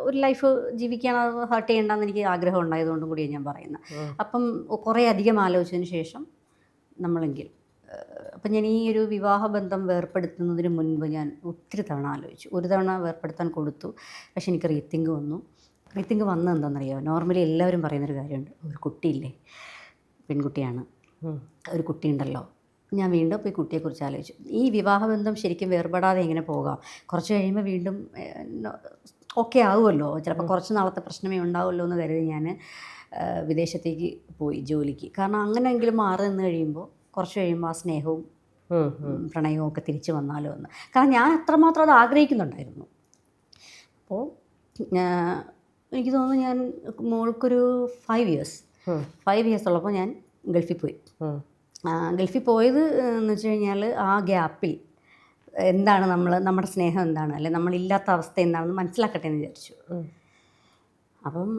ഒരു ലൈഫ് ജീവിക്കാൻ ഹേർട്ട് ചെയ്യേണ്ടെന്ന് എനിക്ക് ആഗ്രഹം ഉണ്ടായതുകൊണ്ടും കൂടിയാണ് ഞാൻ പറയുന്നത്. അപ്പം കുറേ അധികം ആലോചിച്ചതിന് ശേഷം നമ്മളെങ്കിൽ അപ്പം ഞാൻ ഈ ഒരു വിവാഹബന്ധം വേർപ്പെടുത്തുന്നതിന് മുൻപ് ഞാൻ ഒത്തിരി തവണ ആലോചിച്ചു. ഒരു തവണ വേർപ്പെടുത്താൻ കൊടുത്തു, പക്ഷെ എനിക്ക് റീത്തിങ്ക് വന്നു. റീത്തിങ്ക് വന്നത് എന്താണെന്നറിയാമോ? നോർമലി എല്ലാവരും പറയുന്നൊരു കാര്യമുണ്ട്, ഒരു കുട്ടിയില്ലേ, പെൺകുട്ടിയാണ്, ഒരു കുട്ടിയുണ്ടല്ലോ. ഞാൻ വീണ്ടും ഇപ്പോൾ ഈ കുട്ടിയെക്കുറിച്ച് ആലോചിച്ചു. ഈ വിവാഹബന്ധം ശരിക്കും വേർപെടാതെ എങ്ങനെ പോകാം? കുറച്ച് കഴിയുമ്പോൾ വീണ്ടും ഓക്കെ ആവുമല്ലോ, ചിലപ്പോൾ കുറച്ച് നാളത്തെ പ്രശ്നമേ ഉണ്ടാവുമല്ലോ എന്ന് കരുതി ഞാൻ വിദേശത്തേക്ക് പോയി ജോലിക്ക്. കാരണം അങ്ങനെയെങ്കിലും മാറി നിന്ന് കഴിയുമ്പോൾ കുറച്ച് കഴിയുമ്പോൾ ആ സ്നേഹവും പ്രണയവും ഒക്കെ തിരിച്ചു വന്നാലോ എന്ന്. കാരണം ഞാൻ അത്രമാത്രം അത് ആഗ്രഹിക്കുന്നുണ്ടായിരുന്നു. അപ്പോൾ എനിക്ക് തോന്നുന്നു ഞാൻ മോൾക്കൊരു 5 ഇയേഴ്സ് ഉള്ളപ്പോൾ ഞാൻ ഗൾഫിൽ പോയി. ഗൾഫിൽ പോയത് എന്ന് വെച്ച് കഴിഞ്ഞാൽ ആ ഗ്യാപ്പിൽ എന്താണ് നമ്മുടെ സ്നേഹം എന്താണ്, അല്ലെ നമ്മളില്ലാത്ത അവസ്ഥ എന്താണെന്ന് മനസ്സിലാക്കട്ടെ എന്ന് വിചാരിച്ചു. അപ്പം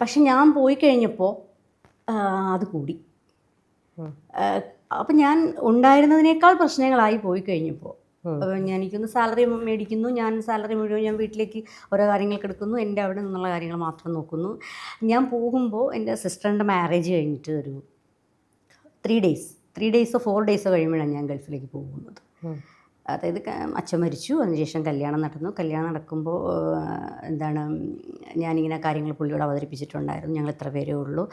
പക്ഷെ ഞാൻ പോയി കഴിഞ്ഞപ്പോൾ അത് കൂടി. അപ്പം ഞാൻ ഉണ്ടായിരുന്നതിനേക്കാൾ പ്രശ്നങ്ങളായി പോയി കഴിഞ്ഞപ്പോൾ എനിക്കൊന്ന് സാലറി മേടിക്കുന്നു, ഞാൻ സാലറി മുഴുവൻ ഞാൻ വീട്ടിലേക്ക് ഓരോ കാര്യങ്ങൾക്ക് എടുക്കുന്നു, എൻ്റെ അവിടെ നിന്നുള്ള കാര്യങ്ങൾ മാത്രം നോക്കുന്നു. ഞാൻ പോകുമ്പോൾ എൻ്റെ സിസ്റ്ററിൻ്റെ മാരേജ് കഴിഞ്ഞിട്ട് ഒരു 3 ഡേയ്സോ 4 ഡേയ്സോ കഴിയുമ്പോഴാണ് ഞാൻ ഗൾഫിലേക്ക് പോകുന്നത്. അതായത് അച്ഛൻ മരിച്ചു, അതിനുശേഷം കല്യാണം നടന്നു. കല്യാണം നടക്കുമ്പോൾ ഞാനിങ്ങനെ കാര്യങ്ങൾ പുള്ളിയോട് അവതരിപ്പിച്ചിട്ടുണ്ടായിരുന്നു. ഞങ്ങൾ ഇത്ര പേരേ ഉള്ളൂ,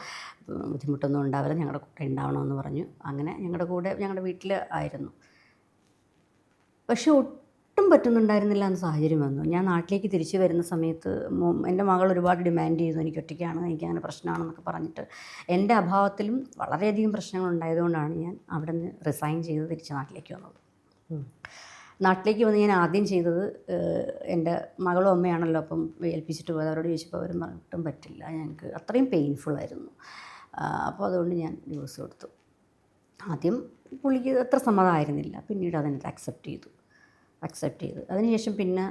ബുദ്ധിമുട്ടൊന്നും ഉണ്ടാവില്ല, ഞങ്ങളുടെ കൂടെ ഉണ്ടാവണമെന്ന് പറഞ്ഞു. അങ്ങനെ ഞങ്ങളുടെ വീട്ടിൽ ആയിരുന്നു. പക്ഷെ ഒട്ടും പറ്റുന്നുണ്ടായിരുന്നില്ല എന്ന സാഹചര്യം വന്നു. ഞാൻ നാട്ടിലേക്ക് തിരിച്ചു വരുന്ന സമയത്ത് എൻ്റെ മകൾ ഒരുപാട് ഡിമാൻഡ് ചെയ്തു, എനിക്ക് ഒറ്റയ്ക്കാണ്, എനിക്കങ്ങനെ പ്രശ്നമാണെന്നൊക്കെ പറഞ്ഞിട്ട്. എൻ്റെ അഭാവത്തിലും വളരെയധികം പ്രശ്നങ്ങൾ ഉണ്ടായതുകൊണ്ടാണ് ഞാൻ അവിടെ നിന്ന് റിസൈൻ ചെയ്ത് തിരിച്ച് നാട്ടിലേക്ക് വന്നത്. നാട്ടിലേക്ക് വന്ന് ഞാൻ ആദ്യം ചെയ്തത്, എൻ്റെ മകളും അമ്മയാണല്ലോ അപ്പം ഏൽപ്പിച്ചിട്ട് പോയത്, അവരോട് ചോദിച്ചപ്പോൾ അവർ ഒട്ടും പറ്റില്ല, ഞങ്ങൾക്ക് അത്രയും പെയിൻഫുള്ളായിരുന്നു. അപ്പോൾ അതുകൊണ്ട് ഞാൻ ഡിവോഴ്സ് കൊടുത്തു. ആദ്യം പുള്ളിക്ക് അത്ര സമ്മതമായിരുന്നില്ല, പിന്നീട് അതിനകത്ത് അക്സെപ്റ്റ് ചെയ്തു. അതിനുശേഷം പിന്നെ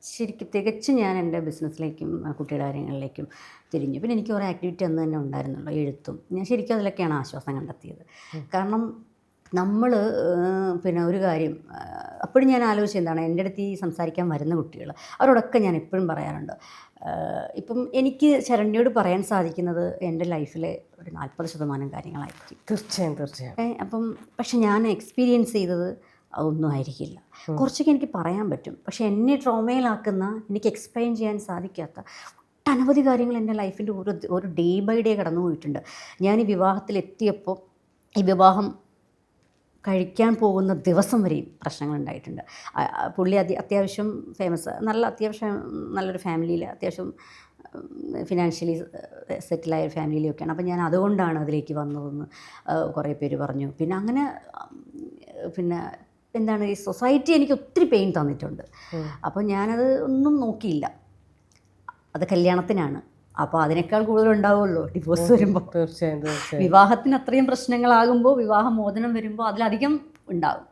ശരിക്കും തികച്ചും ഞാൻ എൻ്റെ ബിസിനസ്സിലേക്കും കുട്ടിയുടെ കാര്യങ്ങളിലേക്കും തിരിഞ്ഞു. പിന്നെ എനിക്ക് കുറേ ആക്ടിവിറ്റി അന്ന് തന്നെ ഉണ്ടായിരുന്നുള്ളൂ, എഴുത്തും. ഞാൻ ശരിക്കും അതിലൊക്കെയാണ് ആശ്വാസം കണ്ടെത്തിയത്. കാരണം നമ്മൾ പിന്നെ ഒരു കാര്യം അപ്പോഴും ഞാൻ ആലോചിച്ചത് എന്താണ്, എൻ്റെ അടുത്ത് ഈ സംസാരിക്കാൻ വരുന്ന കുട്ടികൾ അവരോടൊക്കെ ഞാൻ എപ്പോഴും പറയാറുണ്ട്, ഇപ്പം എനിക്ക് ശരണ്യയോട് പറയാൻ സാധിക്കുന്നത് എൻ്റെ ലൈഫിലെ ഒരു 40% കാര്യങ്ങളായിരിക്കും. തീർച്ചയായും. അപ്പം പക്ഷെ ഞാൻ എക്സ്പീരിയൻസ് ചെയ്തത് അതൊന്നും ആയിരിക്കില്ല. കുറച്ചൊക്കെ എനിക്ക് പറയാൻ പറ്റും, പക്ഷെ എന്നെ ട്രോമയിലാക്കുന്ന, എനിക്ക് എക്സ്പ്ലെയിൻ ചെയ്യാൻ സാധിക്കാത്ത ഒട്ടനവധി കാര്യങ്ങൾ എൻ്റെ ലൈഫിൻ്റെ ഒരു ഡേ ബൈ ഡേ കടന്നു പോയിട്ടുണ്ട്. ഞാൻ ഈ വിവാഹത്തിലെത്തിയപ്പോൾ ഈ വിവാഹം കഴിക്കാൻ പോകുന്ന ദിവസം വരെയും പ്രശ്നങ്ങളുണ്ടായിട്ടുണ്ട്. പുള്ളി അത്യാവശ്യം ഫേമസ്, അത്യാവശ്യം നല്ലൊരു ഫാമിലിയിൽ, അത്യാവശ്യം ഫിനാൻഷ്യലി സെറ്റിലായ ഒരു ഫാമിലിയിലൊക്കെയാണ്. അപ്പം ഞാൻ അതുകൊണ്ടാണ് അതിലേക്ക് വന്നതെന്ന് കുറേ പേര് പറഞ്ഞു. പിന്നെ അങ്ങനെ പിന്നെ എന്താണ് ഈ സൊസൈറ്റി എനിക്ക് ഒത്തിരി പെയിൻ തന്നിട്ടുണ്ട്. അപ്പോൾ ഞാനത് ഒന്നും നോക്കിയില്ല. അത് കല്യാണത്തിനാണ്. അപ്പോൾ അതിനേക്കാൾ കൂടുതലുണ്ടാവുമല്ലോ ഡിവോഴ്സ് വരുമ്പോൾ. തീർച്ചയായും. വിവാഹത്തിന് അത്രയും പ്രശ്നങ്ങളാകുമ്പോൾ, വിവാഹമോചനം വരുമ്പോൾ അതിലധികം ഉണ്ടാകും.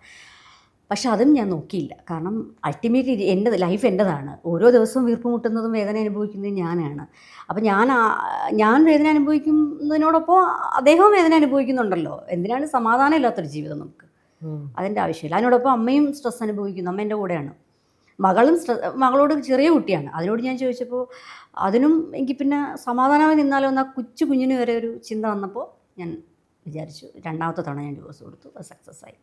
പക്ഷെ അതും ഞാൻ നോക്കിയില്ല. കാരണം അൾട്ടിമേറ്റ്ലി എൻ്റെ ലൈഫ് എൻ്റെതാണ്. ഓരോ ദിവസവും വീർപ്പ് മുട്ടുന്നതും വേദന അനുഭവിക്കുന്നതും ഞാനാണ്. അപ്പം ഞാൻ വേദന അനുഭവിക്കുന്നതിനോടൊപ്പം അദ്ദേഹവും വേദന അനുഭവിക്കുന്നുണ്ടല്ലോ. എന്തിനാണ് സമാധാനം ഇല്ലാത്തൊരു ജീവിതം നമുക്ക്? അതിൻ്റെ ആവശ്യമില്ല. അതിനോടൊപ്പം അമ്മയും സ്ട്രെസ് അനുഭവിക്കുന്നു. അമ്മ എൻ്റെ കൂടെയാണ്. മകളോട് ചെറിയ കുട്ടിയാണ്. അതിനോട് ഞാൻ ചോദിച്ചപ്പോൾ അതിനും എനിക്ക് പിന്നെ സമാധാനമായി നിന്നാലോ എന്ന കുഞ്ഞിന് വരെ ഒരു ചിന്ത വന്നപ്പോൾ ഞാൻ വിചാരിച്ചു, രണ്ടാമത്തെ തവണ ഞാൻ ഡിവോഴ്സ് കൊടുത്തു. അത് സക്സസ് ആയി.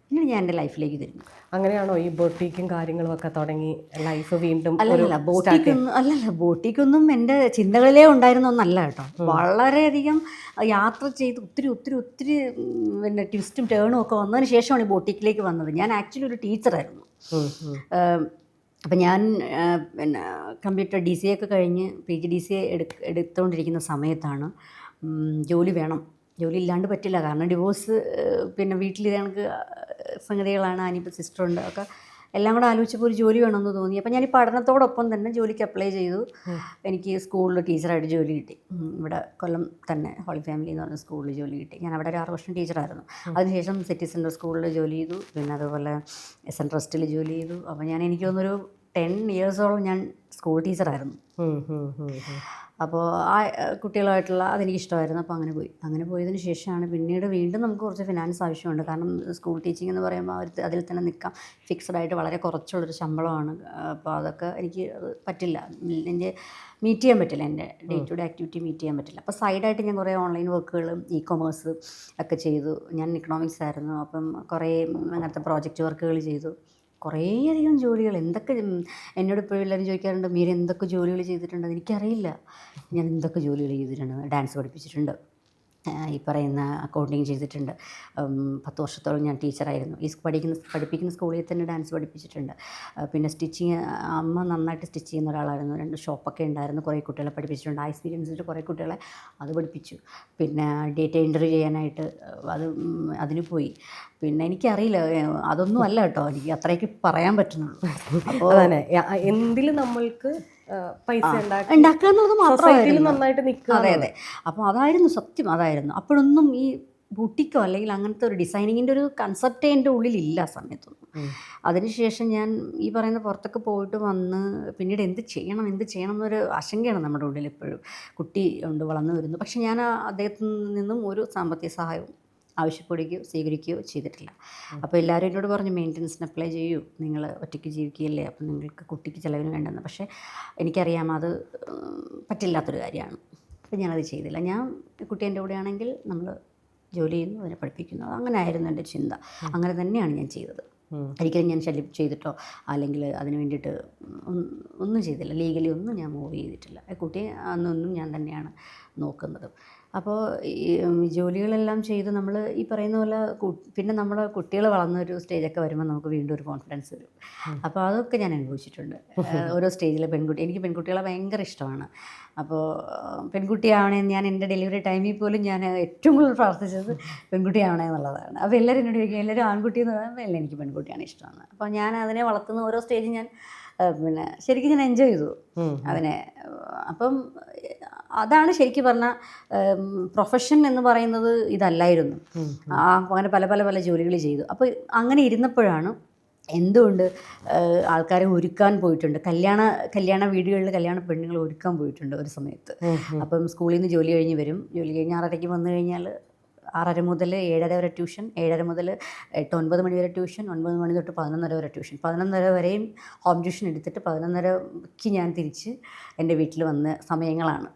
പിന്നെ ഞാൻ എൻ്റെ ലൈഫിലേക്ക് തിരിഞ്ഞു. അങ്ങനെയാണോ ഈ ബൊട്ടീക്കും കാര്യങ്ങളും ഒക്കെ തുടങ്ങി ലൈഫ് വീണ്ടും? അല്ലല്ല, ബോട്ടിക്കൊന്നും എൻ്റെ ചിന്തകളിലേ ഉണ്ടായിരുന്ന ഒന്നല്ല കേട്ടോ. വളരെയധികം യാത്ര ചെയ്ത് ഒത്തിരി പിന്നെ ട്വിസ്റ്റും ടേണും ഒക്കെ വന്നതിന് ശേഷമാണ് ഈ ബോട്ടിക്കിലേക്ക് വന്നത്. ഞാൻ ആക്ച്വലി ഒരു ടീച്ചറായിരുന്നു. അപ്പം ഞാൻ പിന്നെ കമ്പ്യൂട്ടർ DCA ഒക്കെ കഴിഞ്ഞ് PG DCA എടുത്തുകൊണ്ടിരിക്കുന്ന സമയത്താണ് ജോലി വേണം, ജോലി ഇല്ലാണ്ട് പറ്റില്ല. കാരണം ഡിവോഴ്സ്, പിന്നെ വീട്ടിൽ ഞങ്ങൾക്ക് സംഗതികളാണ്, അനിയിപ്പോൾ സിസ്റ്ററുണ്ട്, ഒക്കെ എല്ലാം കൂടെ ആലോചിച്ചപ്പോൾ ഒരു ജോലി വേണമെന്ന് തോന്നി. അപ്പം ഞാൻ ഈ പഠനത്തോടൊപ്പം തന്നെ ജോലിക്ക് അപ്ലൈ ചെയ്തു. എനിക്ക് സ്കൂളിൽ ടീച്ചറായിട്ട് ജോലി കിട്ടി. ഇവിടെ കൊല്ലം തന്നെ ഹോളി ഫാമിലി എന്ന് പറഞ്ഞ സ്കൂളിൽ ജോലി കിട്ടി. ഞാൻ അവിടെ ഒരു 6 വർഷം ടീച്ചറായിരുന്നു. അതിനുശേഷം സിറ്റി സെൻറ്റർ സ്കൂളിൽ ജോലി ചെയ്തു. പിന്നെ അതുപോലെ SN ട്രസ്റ്റിൽ ജോലി ചെയ്തു. അപ്പോൾ എനിക്ക് തോന്നുന്നൊരു 10 ഇയേഴ്സോളം ഞാൻ സ്കൂൾ ടീച്ചറായിരുന്നു. അപ്പോൾ ആ കുട്ടികളുമായിട്ടുള്ള അതെനിക്കിഷ്ടമായിരുന്നു. അപ്പോൾ അങ്ങനെ പോയതിന് ശേഷമാണ് പിന്നീട് വീണ്ടും നമുക്ക് കുറച്ച് ഫിനാൻസ് ആവശ്യമുണ്ട്. കാരണം സ്കൂൾ ടീച്ചിങ് എന്ന് പറയുമ്പോൾ അതിൽ തന്നെ നിൽക്കാം. ഫിക്സഡായിട്ട് വളരെ കുറച്ചുള്ളൊരു ശമ്പളമാണ്. അപ്പോൾ അതൊക്കെ എനിക്ക് പറ്റില്ല, എനിക്ക് മീറ്റ് ചെയ്യാൻ പറ്റില്ല, എൻ്റെ day to day activity meet ചെയ്യാൻ പറ്റില്ല. അപ്പോൾ സൈഡായിട്ട് ഞാൻ കുറേ ഓൺലൈൻ വർക്കുകളും e-commerce ഒക്കെ ചെയ്തു. ഞാൻ ഇക്കണോമിക്സ് ആയിരുന്നു. അപ്പം കുറേ അങ്ങനത്തെ പ്രോജക്റ്റ് വർക്കുകൾ ചെയ്തു. കുറേയധികം ജോലികൾ, എന്തൊക്കെ എന്നോട് ഇപ്പോഴും എല്ലാവരും ചോദിക്കാറുണ്ട്, മീര എന്തൊക്കെ ജോലികൾ ചെയ്തിട്ടുണ്ട്. എനിക്കറിയില്ല ഞാൻ എന്തൊക്കെ ജോലികൾ ചെയ്തിട്ടുണ്ട്. ഡാൻസ് പഠിപ്പിച്ചിട്ടുണ്ട്, ഈ പറയുന്ന അക്കൗണ്ടിങ് ചെയ്തിട്ടുണ്ട്. 10 വർഷത്തോളം ഞാൻ ടീച്ചറായിരുന്നു. ഈ പഠിപ്പിക്കുന്ന സ്കൂളിൽ തന്നെ ഡാൻസ് പഠിപ്പിച്ചിട്ടുണ്ട്. പിന്നെ സ്റ്റിച്ചിങ്, അമ്മ നന്നായിട്ട് സ്റ്റിച്ച് ചെയ്യുന്ന ഒരാളായിരുന്നു. 2 ഷോപ്പൊക്കെ ഉണ്ടായിരുന്നു. കുറേ കുട്ടികളെ പഠിപ്പിച്ചിട്ടുണ്ട്. ആ എക്സ്പീരിയൻസിൽ കുറേ കുട്ടികളെ അത് പഠിപ്പിച്ചു. പിന്നെ ഡേറ്റ എൻട്രി ചെയ്യാനായിട്ട് അതിന് പോയി. പിന്നെ എനിക്കറിയില്ല, അതൊന്നും അല്ല കേട്ടോ, എനിക്ക് അത്രയ്ക്ക് പറയാൻ പറ്റുന്നുള്ളൂ. അപ്പോൾ എന്തിലും നമ്മൾക്ക് പൈസ ഉണ്ടാക്കുക എന്നുള്ളത് മാത്രമായിരുന്നു. നന്നായിട്ട് നിൽക്കുക. അതെ. അപ്പോൾ അതായിരുന്നു സത്യം, അതായിരുന്നു. അപ്പോഴൊന്നും ഈ ബൂട്ടിക്കോ അല്ലെങ്കിൽ അങ്ങനത്തെ ഒരു ഡിസൈനിങ്ങിൻ്റെ ഒരു കൺസെപ്റ്റ് എൻ്റെ ഉള്ളിലില്ല ആ സമയത്തൊന്നും. അതിനുശേഷം ഞാൻ ഈ പറയുന്ന പുറത്തൊക്കെ പോയിട്ട് വന്ന് പിന്നീട് എന്ത് ചെയ്യണം എന്നൊരു ആശങ്കയാണ് നമ്മുടെ ഉള്ളിൽ എപ്പോഴും. കുട്ടി ഉണ്ട്, വളർന്നു വരുന്നു. പക്ഷെ ഞാൻ അദ്ദേഹത്തിൽ നിന്നും ഒരു സാമ്പത്തിക സഹായവും ആവശ്യപ്പെടുകയോ സ്വീകരിക്കുകയോ ചെയ്തിട്ടില്ല. അപ്പോൾ എല്ലാവരും എന്നോട് പറഞ്ഞു, മെയിൻ്റനൻസിന് അപ്ലൈ ചെയ്യൂ, നിങ്ങൾ ഒറ്റയ്ക്ക് ജീവിക്കുകയല്ലേ, അപ്പം നിങ്ങൾക്ക് കുട്ടിക്ക് ചിലവിന് വേണ്ടെന്ന്. പക്ഷേ എനിക്കറിയാം അത് പറ്റില്ലാത്തൊരു കാര്യമാണ്. അപ്പം ഞാനത് ചെയ്തില്ല. ഞാൻ കുട്ടി എൻ്റെ കൂടെ ആണെങ്കിൽ നമ്മൾ ജോലി ചെയ്യുന്നു, അതിനെ പഠിപ്പിക്കുന്നു. അങ്ങനെ ആയിരുന്നു എൻ്റെ ചിന്ത. അങ്ങനെ തന്നെയാണ് ഞാൻ ചെയ്തത്. ഒരിക്കലും ഞാൻ ശല്യം ചെയ്തിട്ടോ അല്ലെങ്കിൽ അതിന് വേണ്ടിയിട്ട് ഒന്നും ചെയ്തില്ല. ലീഗലി ഒന്നും ഞാൻ മൂവ് ചെയ്തിട്ടില്ല. കുട്ടിയെ അന്നൊന്നും ഞാൻ തന്നെയാണ് നോക്കുന്നത്. അപ്പോൾ ഈ ജോലികളെല്ലാം ചെയ്ത് നമ്മൾ ഈ പറയുന്ന പോലെ പിന്നെ നമ്മുടെ കുട്ടികൾ വളർന്നൊരു സ്റ്റേജൊക്കെ വരുമ്പോൾ നമുക്ക് വീണ്ടും ഒരു കോൺഫിഡൻസ് വരും. അപ്പോൾ അതൊക്കെ ഞാൻ അനുഭവിച്ചിട്ടുണ്ട്. ഓരോ സ്റ്റേജിൽ എനിക്ക് പെൺകുട്ടികളെ ഭയങ്കര ഇഷ്ടമാണ്. അപ്പോൾ പെൺകുട്ടിയാവണമെന്ന് ഞാൻ എൻ്റെ ഡെലിവറി ടൈമിൽ പോലും ഞാൻ ഏറ്റവും കൂടുതൽ പ്രാർത്ഥിച്ചത് പെൺകുട്ടിയാവണേ എന്നുള്ളതാണ്. അപ്പോൾ എല്ലാവരും എന്നോട് ചോദിക്കും, എല്ലാവരും ആൺകുട്ടി എന്ന് പറയുമ്പോൾ എല്ലാം എനിക്ക് പെൺകുട്ടിയാണ് ഇഷ്ടമാണ്. അപ്പോൾ ഞാൻ അതിനെ വളർത്തുന്ന ഓരോ സ്റ്റേജും ഞാൻ പിന്നെ ശരിക്കും ഞാൻ എൻജോയ് ചെയ്തു അതിനെ. അപ്പം അതാണ് ശരിക്കും പറഞ്ഞാൽ പ്രൊഫഷൻ എന്ന് പറയുന്നത് ഇതല്ലായിരുന്നു. അങ്ങനെ പല ജോലികൾ ചെയ്തു. അപ്പോൾ അങ്ങനെ ഇരുന്നപ്പോഴാണ് എന്തുകൊണ്ട് ആൾക്കാരെ ഒരുക്കാൻ പോയിട്ടുണ്ട്, കല്യാണ വീടുകളിൽ കല്യാണ പെണ്ണുങ്ങൾ ഒരുക്കാൻ പോയിട്ടുണ്ട് ഒരു സമയത്ത്. അപ്പം സ്കൂളിൽ നിന്ന് ജോലി കഴിഞ്ഞ് വരും. ജോലി കഴിഞ്ഞ് 6:30 വന്നു കഴിഞ്ഞാൽ 6:30 മുതൽ 7:30 വരെ ട്യൂഷൻ, 7:30 മുതൽ 8-9 മണി വരെ ട്യൂഷൻ, 9 മണി തൊട്ട് 11:30 വരെ ട്യൂഷൻ, 11:30 വരെയും ഹോം ട്യൂഷൻ എടുത്തിട്ട് 11:30ക്ക് ഞാൻ തിരിച്ച് എൻ്റെ വീട്ടിൽ വന്ന സമയങ്ങളാണ്.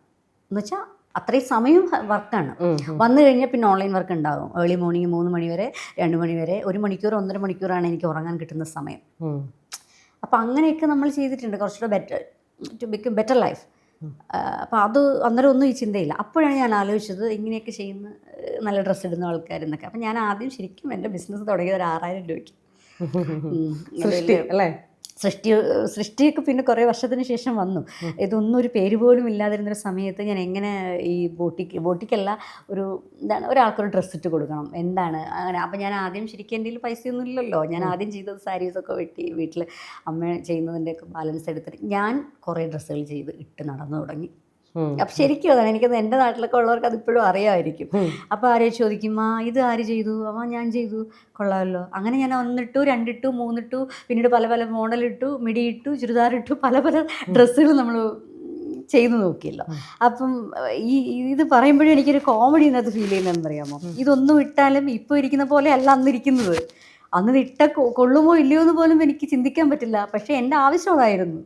എന്നുവെച്ചാൽ അത്രയും സമയം വർക്കാണ്. വന്നു കഴിഞ്ഞാൽ പിന്നെ ഓൺലൈൻ വർക്ക് ഉണ്ടാകും. ഏർലി മോർണിംഗ് 3 മണി വരെ, 2 മണി വരെ, 1 മണിക്കൂർ 1.5 മണിക്കൂറാണ് എനിക്ക് ഉറങ്ങാൻ കിട്ടുന്ന സമയം. അപ്പോൾ അങ്ങനെയൊക്കെ നമ്മൾ ചെയ്തിട്ടുണ്ട്, കുറച്ചുകൂടെ ബെറ്റർ ലൈഫ്. അപ്പോൾ അത് അന്നേരം ഒന്നും ഈ ചിന്തയില്ല. അപ്പോഴാണ് ഞാൻ ആലോചിച്ചത് ഇങ്ങനെയൊക്കെ ചെയ്യുന്ന നല്ല ഡ്രസ്സ് ഇടുന്ന ആൾക്കാരെന്നൊക്കെ. അപ്പം ഞാൻ ആദ്യം ശരിക്കും എൻ്റെ ബിസിനസ് തുടങ്ങിയത് ഒരു 6,000 രൂപയ്ക്ക് അല്ലേ? സൃഷ്ടിയൊക്കെ പിന്നെ കുറേ വർഷത്തിന് ശേഷം വന്നു. ഇതൊന്നും ഒരു പേര് പോലും ഇല്ലാതിരുന്നൊരു സമയത്ത് ഞാൻ എങ്ങനെ ഈ ബോട്ടിക്കല്ല, ഒരു എന്താണ്, ഒരാൾക്കൊരു ഡ്രസ്സ് ഇട്ട് കൊടുക്കണം, എന്താണ് അങ്ങനെ. അപ്പം ഞാൻ ആദ്യം ശരിക്കും എൻ്റെ കയ്യിൽ പൈസയൊന്നും ഇല്ലല്ലോ. ഞാൻ ആദ്യം ചെയ്തത് സാരീസൊക്കെ വെട്ടി വീട്ടിൽ അമ്മ ചെയ്യുന്നതിൻ്റെയൊക്കെ ബാലൻസ് എടുത്തിട്ട് ഞാൻ കുറേ ഡ്രസ്സുകൾ ചെയ്ത് ഇട്ട് നടന്നു തുടങ്ങി. അപ്പം ശരിക്കും അതാണ്, എനിക്കത് എൻ്റെ നാട്ടിലൊക്കെ ഉള്ളവർക്ക് അതിപ്പോഴും അറിയാമായിരിക്കും. അപ്പോൾ ആരെ ചോദിക്കും, ഇത് ആര് ചെയ്തു? ഞാൻ ചെയ്തു, കൊള്ളാമല്ലോ. അങ്ങനെ ഞാൻ 1 ഇട്ടു, 2 ഇട്ടു, 3 ഇട്ടു, പിന്നീട് പല പല മോഡലിട്ടു, മിഡി ഇട്ടു, ചുരിദാറിട്ടു, പല പല ഡ്രസ്സുകൾ നമ്മൾ ചെയ്തു നോക്കിയല്ലോ. അപ്പം ഇത് പറയുമ്പോഴും എനിക്കൊരു കോമഡി ഇതിനകത്ത് ഫീൽ ചെയ്യുന്നതെന്ന് അറിയാമോ, ഇതൊന്നും ഇട്ടാലും ഇപ്പോൾ ഇരിക്കുന്ന പോലെ അല്ല അന്നിരിക്കുന്നത്. അന്ന് ഇട്ട കൊള്ളുമോ ഇല്ലയോ എന്ന് പോലും എനിക്ക് ചിന്തിക്കാൻ പറ്റില്ല. പക്ഷേ എൻ്റെ ആവശ്യം അതായിരുന്നു.